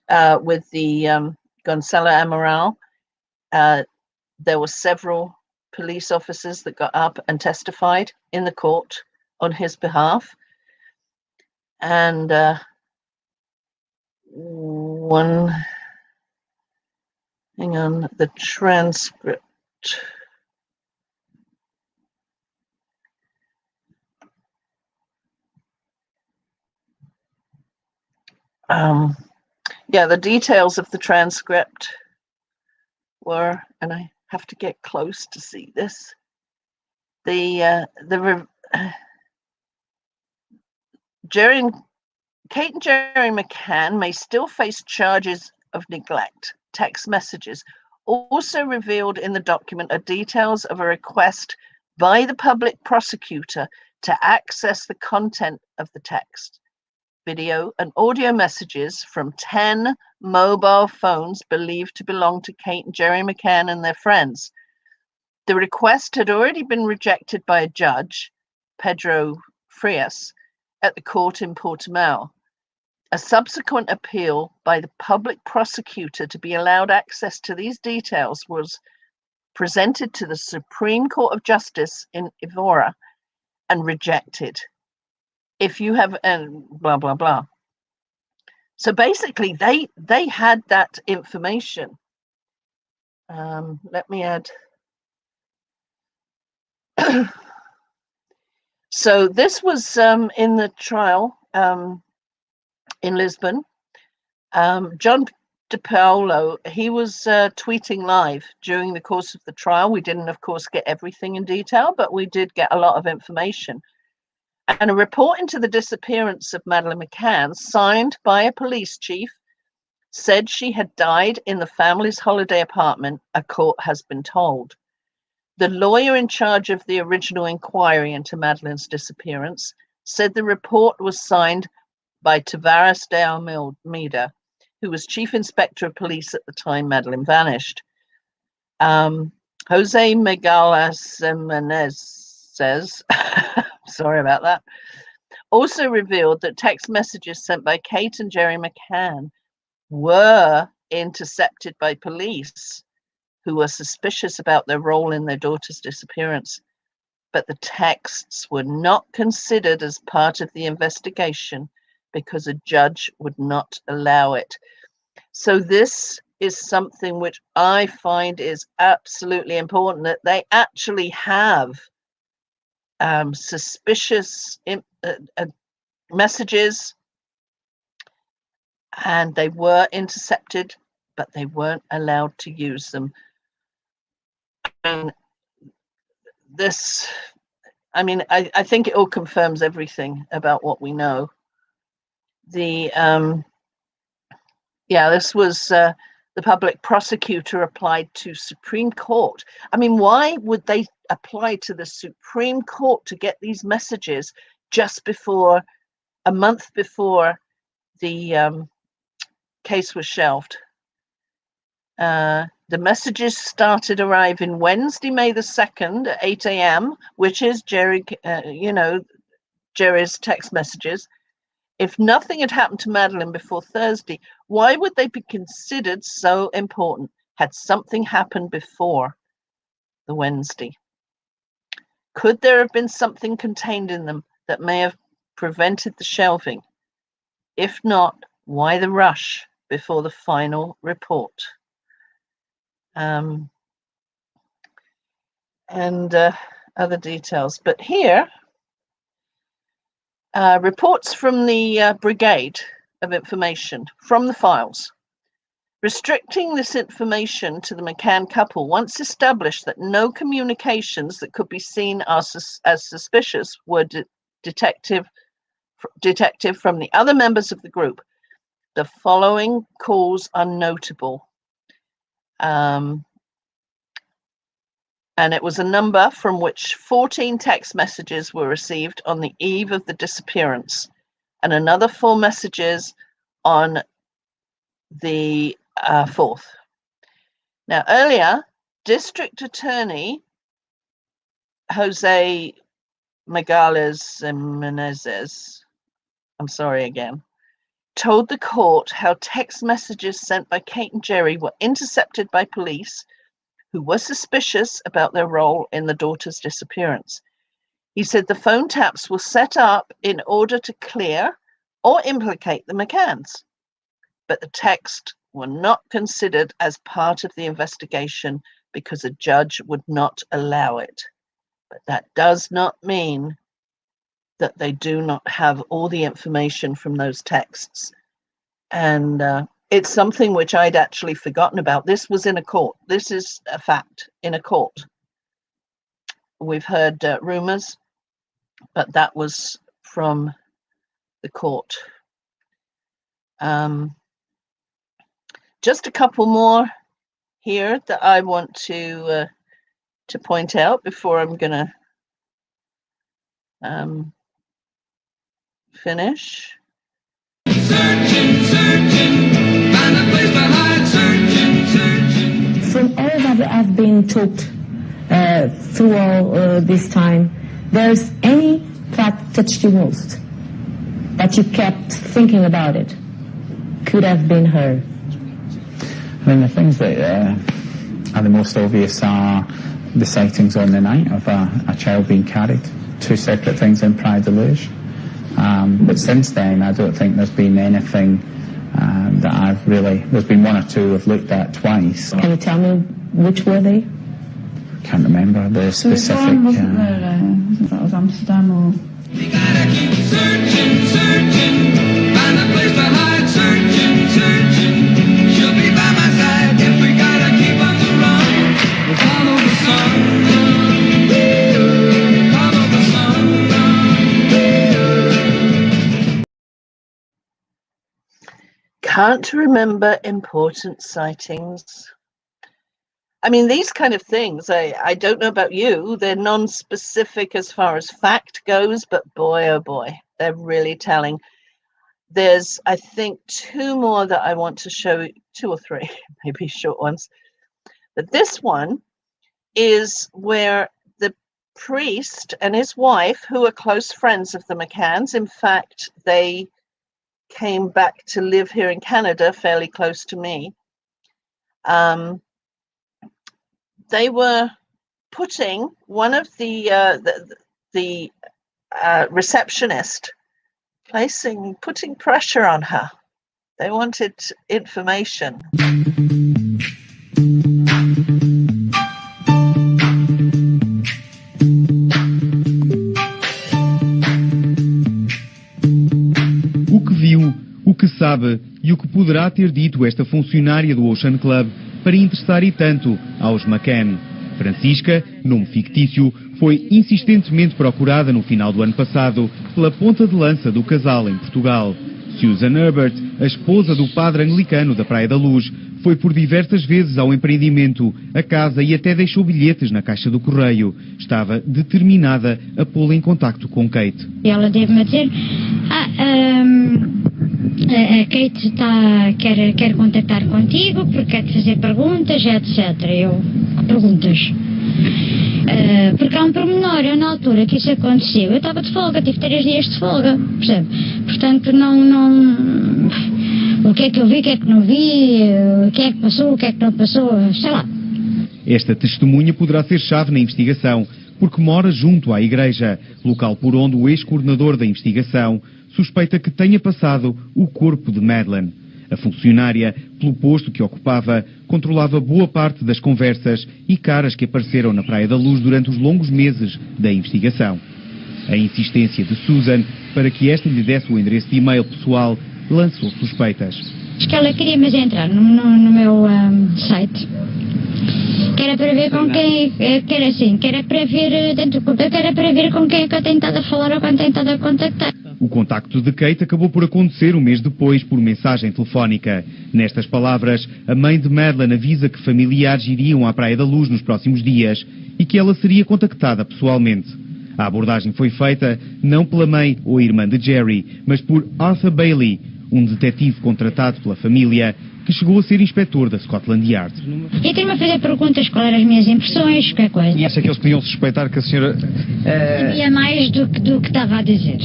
Speaker 9: with the Gonçalo Amaral, there were several police officers that got up and testified in the court on his behalf. And the transcript. Yeah, the details of the transcript were, and I have to get close to see this. Kate and Jerry McCann may still face charges of neglect. Text messages also revealed in the document are details of a request by the public prosecutor to access the content of the text, video, and audio messages from 10 mobile phones believed to belong to Kate and Jerry McCann and their friends. The request had already been rejected by a judge, Pedro Frias, at the court in Portimão. A subsequent appeal by the public prosecutor to be allowed access to these details was presented to the Supreme Court of Justice in Évora and rejected. If you have, and blah, blah, blah. So basically, they had that information. Let me add. So this was in the trial in Lisbon. John De Paulo, he was tweeting live during the course of the trial. We didn't, of course, get everything in detail, but we did get a lot of information. And a report into the disappearance of Madeleine McCann, signed by a police chief, said she had died in the family's holiday apartment, a court has been told. The lawyer in charge of the original inquiry into Madeleine's disappearance said the report was signed by Tavares de Almeida, who was chief inspector of police at the time Madeleine vanished. Jose Miguel Jimenez says, sorry about that, also revealed that text messages sent by Kate and Jerry McCann were intercepted by police who were suspicious about their role in their daughter's disappearance, but the texts were not considered as part of the investigation because a judge would not allow it. So this is something which I find is absolutely important, that they actually have suspicious messages and they were intercepted, but they weren't allowed to use them. And I think it all confirms everything about what we know. This was the public prosecutor applied to Supreme Court. I mean, why would they apply to the Supreme Court to get these messages just before, a month before the case was shelved? The messages started arriving Wednesday, May the 2nd at 8 a.m., which is Jerry's text messages. If nothing had happened to Madeleine before Thursday, why would they be considered so important? Had something happened before the Wednesday? Could there have been something contained in them that may have prevented the shelving? If not, why the rush before the final report? And other details. But here, reports from the Brigade of Information from the files. Restricting this information to the McCann couple once established that no communications that could be seen as suspicious were detected from the other members of the group. The following calls are notable. And it was a number from which 14 text messages were received on the eve of the disappearance, and another 4 messages on the 4th. Now, earlier, District Attorney Jose Megales Menezes, I'm sorry again, told the court how text messages sent by Kate and Jerry were intercepted by police who were suspicious about their role in the daughter's disappearance. He said the phone taps were set up in order to clear or implicate the McCanns, but the texts were not considered as part of the investigation because a judge would not allow it. But that does not mean that they do not have all the information from those texts. And it's something which I'd actually forgotten about. This was in a court. This is a fact in a court. We've heard rumors, but that was from the court. Just a couple more here that I want to point out before I'm going to finish.
Speaker 15: From all that I've been taught through all this time, there's any that touched you most, that you kept thinking about it, could have been her?
Speaker 16: I mean, the things that are the most obvious are the sightings on the night of a child being carried, 2 separate things in Praia da Luz. But since then, I don't think there's been anything that I've really... There's been 1 or 2 I've looked at twice.
Speaker 15: Can you tell me which were they?
Speaker 16: Can't remember the specific...
Speaker 19: So wasn't there, that was Amsterdam or...
Speaker 20: You gotta keep searching, searching, find a place to hide, searching, searching. She'll be by my side if we gotta keep on the run. Follow the sun, follow the sun.
Speaker 9: Can't remember important sightings. I mean, these kind of things, I don't know about you, they're non-specific as far as fact goes, but boy, oh boy, they're really telling. There's, I think, 2 more that I want to show, 2 or 3, maybe short ones. But this one is where the priest and his wife, who are close friends of the McCanns, in fact, they came back to live here in Canada, fairly close to me. They were putting one of the receptionist, putting pressure on her. They wanted information.
Speaker 1: O que viu, o que sabe e o que poderá ter dito esta funcionária do Ocean Club para interessar e tanto aos McCann. Francisca, nome fictício, foi insistentemente procurada no final do ano passado pela ponta de lança do casal em Portugal. Susan Herbert, a esposa do padre anglicano da Praia da Luz, foi por diversas vezes ao empreendimento, a casa e até deixou bilhetes na caixa do correio. Estava determinada a pô-la em contacto com Kate.
Speaker 17: E ela deve-me dizer, a Kate quer contactar contigo porque quer te fazer perguntas, etc. Perguntas. Porque há um pormenor, eu na altura que isso aconteceu, eu estava de folga, tive 3 dias de folga, percebe? Portanto, não... O que é que eu vi, o que é que não vi, o que é que passou, o que é que não passou, sei lá.
Speaker 1: Esta testemunha poderá ser chave na investigação, porque mora junto à igreja, local por onde o ex-coordenador da investigação suspeita que tenha passado o corpo de Madeleine. A funcionária, pelo posto que ocupava, controlava boa parte das conversas e caras que apareceram na Praia da Luz durante os longos meses da investigação. A insistência de Susan para que esta lhe desse o endereço de e-mail pessoal lançou suspeitas.
Speaker 17: Acho que ela queria mas entrar no meu site. Que era para ver com quem, que era para ver dentro do computador, que era para ver com quem é que eu tenho estado a falar ou quem tenho estado a contactar.
Speaker 1: O contacto de Kate acabou por acontecer um mês depois por mensagem telefónica. Nestas palavras, a mãe de Madeleine avisa que familiares iriam à Praia da Luz nos próximos dias e que ela seria contactada pessoalmente. A abordagem foi feita não pela mãe ou irmã de Jerry, mas por Arthur Bailey, um detetive contratado pela família que chegou a ser inspetor da Scotland Yard.
Speaker 17: E tem-me a fazer perguntas, quais eram as minhas impressões, qualquer coisa.
Speaker 18: E acha que eles podiam suspeitar que a senhora...
Speaker 17: Sabia mais do que estava a dizer.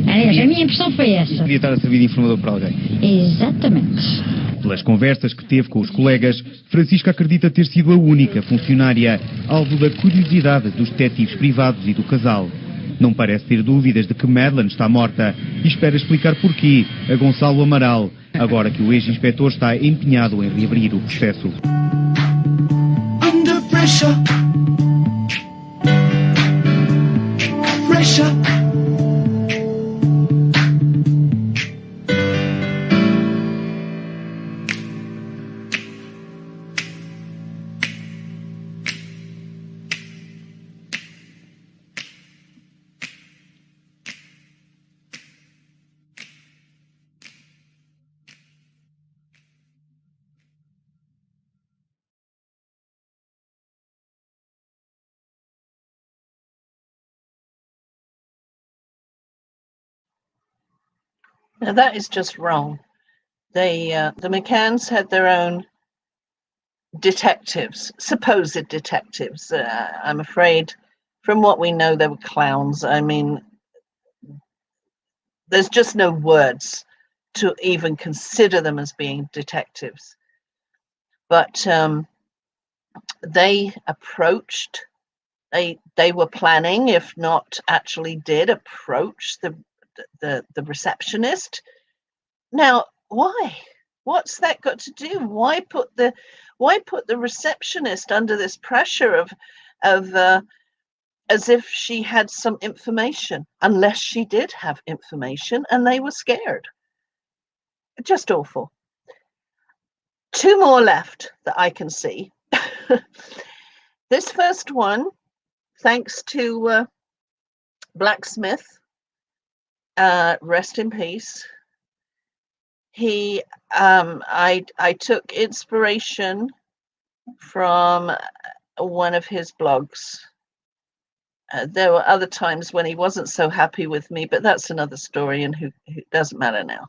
Speaker 17: Aliás, a minha impressão foi essa.
Speaker 18: Podia estar a servir de informador para alguém.
Speaker 17: Exatamente.
Speaker 1: Pelas conversas que teve com os colegas, Francisca acredita ter sido a única funcionária alvo da curiosidade dos detetives privados e do casal. Não parece ter dúvidas de que Madeleine está morta e espera explicar porquê a Gonçalo Amaral, agora que o ex-inspetor está empenhado em reabrir o processo.
Speaker 20: Under pressure. Pressure.
Speaker 9: Now that is just wrong. The McCanns had their own detectives, supposed detectives. I'm afraid, from what we know, they were clowns. I mean, there's just no words to even consider them as being detectives. But they approached. They were planning, if not actually did, approach the receptionist. Now, why? What's that got to do? Why put the receptionist under this pressure of as if she had some information, unless she did have information and they were scared. Just awful. 2 more left that I can see. This first one, thanks to Blacksmith, rest in peace. I took inspiration from one of his blogs. There were other times when he wasn't so happy with me, but that's another story, and who doesn't matter now.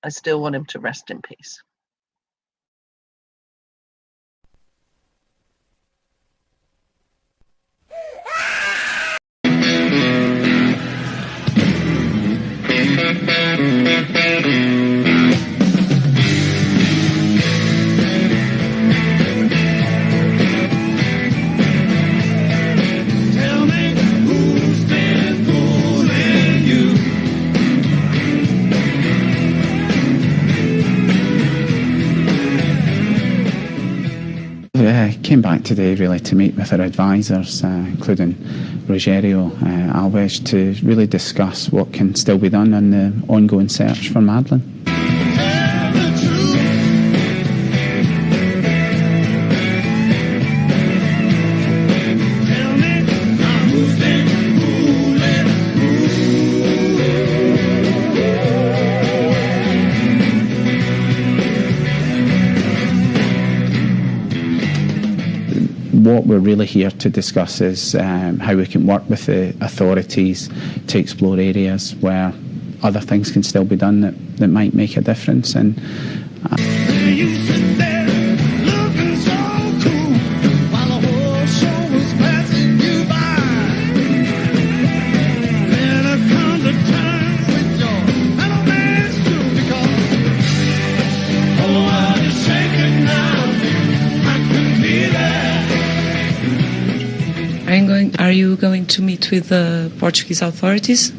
Speaker 9: I still want him to rest in peace.
Speaker 16: Came back today really to meet with our advisors, including Rogerio Alves, to really discuss what can still be done in the ongoing search for Madeleine. what we're really here to discuss is how we can work with the authorities to explore areas where other things can still be done that might make a difference. And
Speaker 2: Are you going to meet with the Portuguese authorities?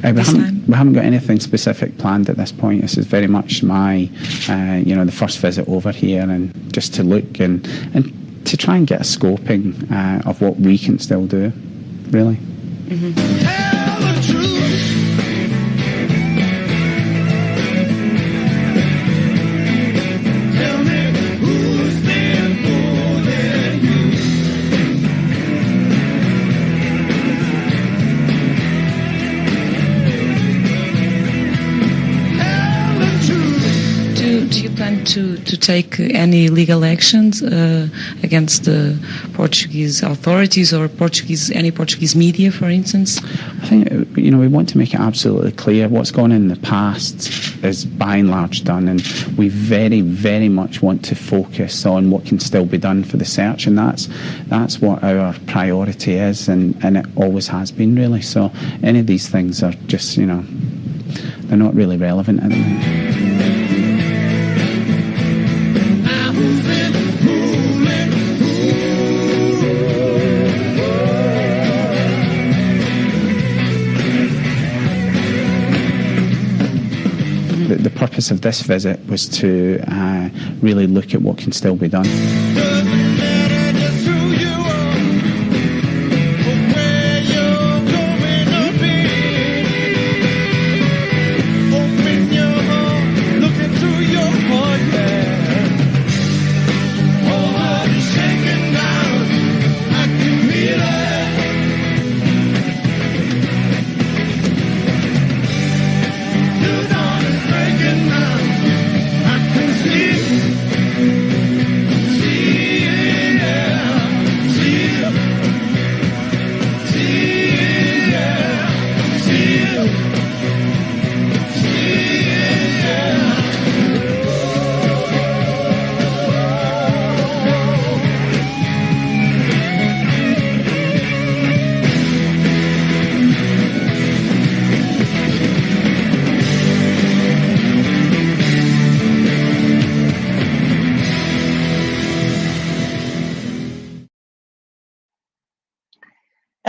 Speaker 16: We haven't got anything specific planned at this point. This is very much my, the first visit over here, and just to look and to try and get a scoping of what we can still do, really.
Speaker 2: Do you plan to take any legal actions against the Portuguese authorities or any Portuguese media, for instance?
Speaker 16: I think we want to make it absolutely clear what's gone in the past is by and large done, and we very, very much want to focus on what can still be done for the search, and that's what our priority is, and it always has been, really. So any of these things are just, they're not really relevant at the moment. The purpose of this visit was to really look at what can still be done.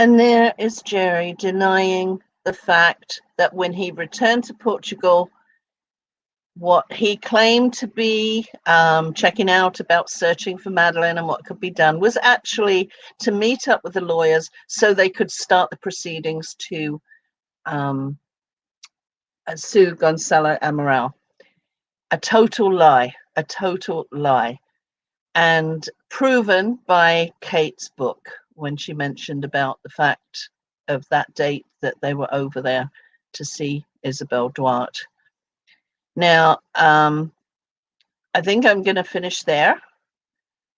Speaker 9: And there is Jerry denying the fact that when he returned to Portugal, what he claimed to be checking out about searching for Madeleine and what could be done was actually to meet up with the lawyers so they could start the proceedings to sue Gonçalo Amaral. A total lie, and proven by Kate's book, when she mentioned about the fact of that date that they were over there to see Isabel Duarte. Now, I think I'm going to finish there.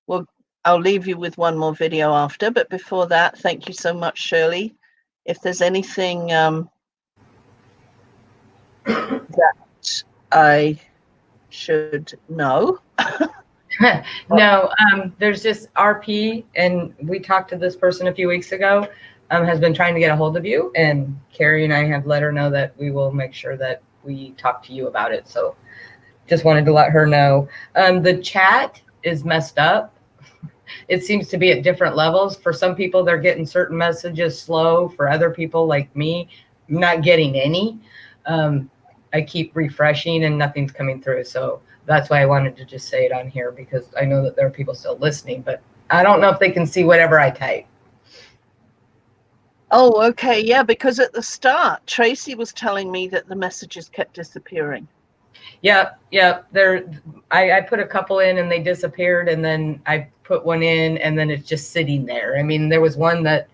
Speaker 9: Well, I'll leave you with one more video after, but before that, thank you so much, Shirley. If there's anything that I should know.
Speaker 13: No, there's just RP, and we talked to this person a few weeks ago, has been trying to get a hold of you, and Carrie and I have let her know that we will make sure that we talk to you about it. So just wanted to let her know. The chat is messed up. It seems to be at different levels. For some people, they're getting certain messages slow. For other people like me, I'm not getting any. I keep refreshing and nothing's coming through. So that's why I wanted to just say it on here, because I know that there are people still listening, but I don't know if they can see whatever I type.
Speaker 9: Oh, okay. Yeah, because at the start, Tracy was telling me that the messages kept disappearing.
Speaker 13: Yeah. I put a couple in and they disappeared, and then I put one in and then it's just sitting there. I mean, there was one that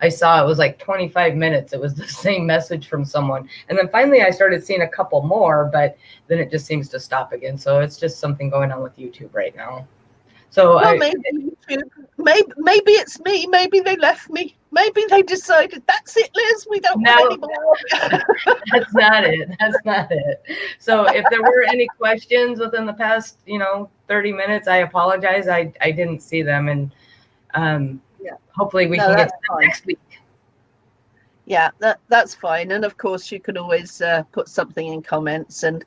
Speaker 13: I saw, it was like 25 minutes. It was the same message from someone. And then finally I started seeing a couple more, but then it just seems to stop again. So it's just something going on with YouTube right now. So
Speaker 9: Well, maybe YouTube, maybe it's me. Maybe they left me. Maybe they decided that's it, Liz. We don't want any more.
Speaker 13: That's not it. That's not it. So if there were any questions within the past, 30 minutes, I apologize. I didn't see them, and hopefully we can get to them next week.
Speaker 9: Yeah, that's fine. And of course, you can always put something in comments, and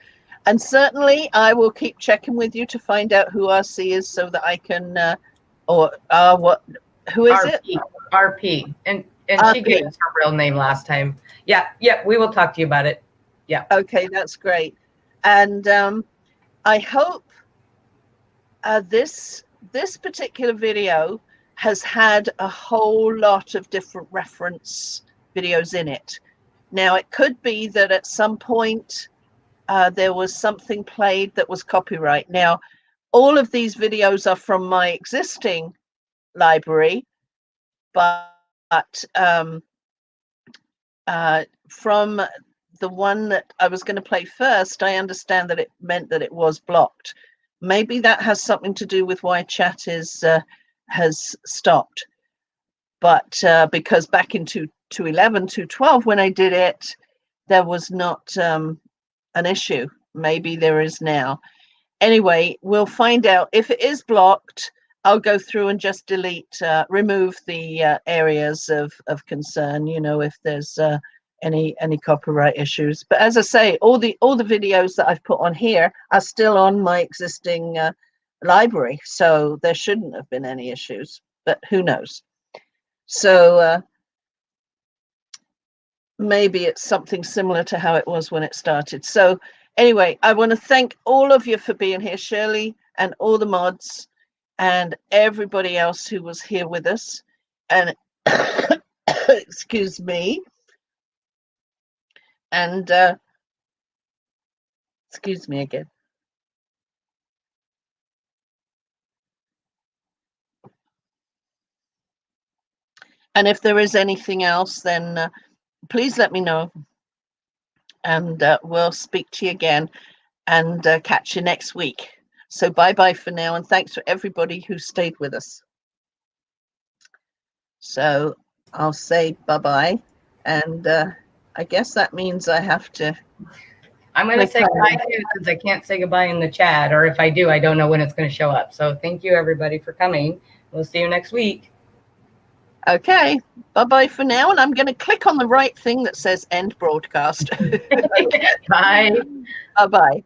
Speaker 9: certainly I will keep checking with you to find out who RC is, so that I can who is it?
Speaker 13: RP. And
Speaker 9: RP.
Speaker 13: She gave us her real name last time. Yeah, we will talk to you about it. Yeah.
Speaker 9: Okay, that's great. And I hope this particular video has had a whole lot of different reference videos in it. Now, it could be that at some point there was something played that was copyright. Now, all of these videos are from my existing library, but from the one that I was going to play first, I understand that it meant that it was blocked. Maybe that has something to do with why chat has stopped. But because back in 2011, 2012, when I did it, there was not an issue. Maybe there is now. Anyway, we'll find out. If it is blocked, I'll go through and just delete, remove the areas of concern, if there's any copyright issues. But as I say, all the videos that I've put on here are still on my existing library, so there shouldn't have been any issues, but who knows? So maybe it's something similar to how it was when it started. So anyway, I want to thank all of you for being here, Shirley and all the mods and everybody else who was here with us. And excuse me. And excuse me again. And if there is anything else, then please let me know. And we'll speak to you again and catch you next week. So bye-bye for now. And thanks for everybody who stayed with us. So I'll say bye-bye. And I guess that means I have to.
Speaker 13: I'm going to say goodbye too, since I can't say goodbye in the chat, or if I do, I don't know when it's going to show up. So thank you, everybody, for coming. We'll see you next week.
Speaker 9: Okay, bye-bye for now. And I'm going to click on the right thing that says end broadcast.
Speaker 13: Bye.
Speaker 9: Bye-bye.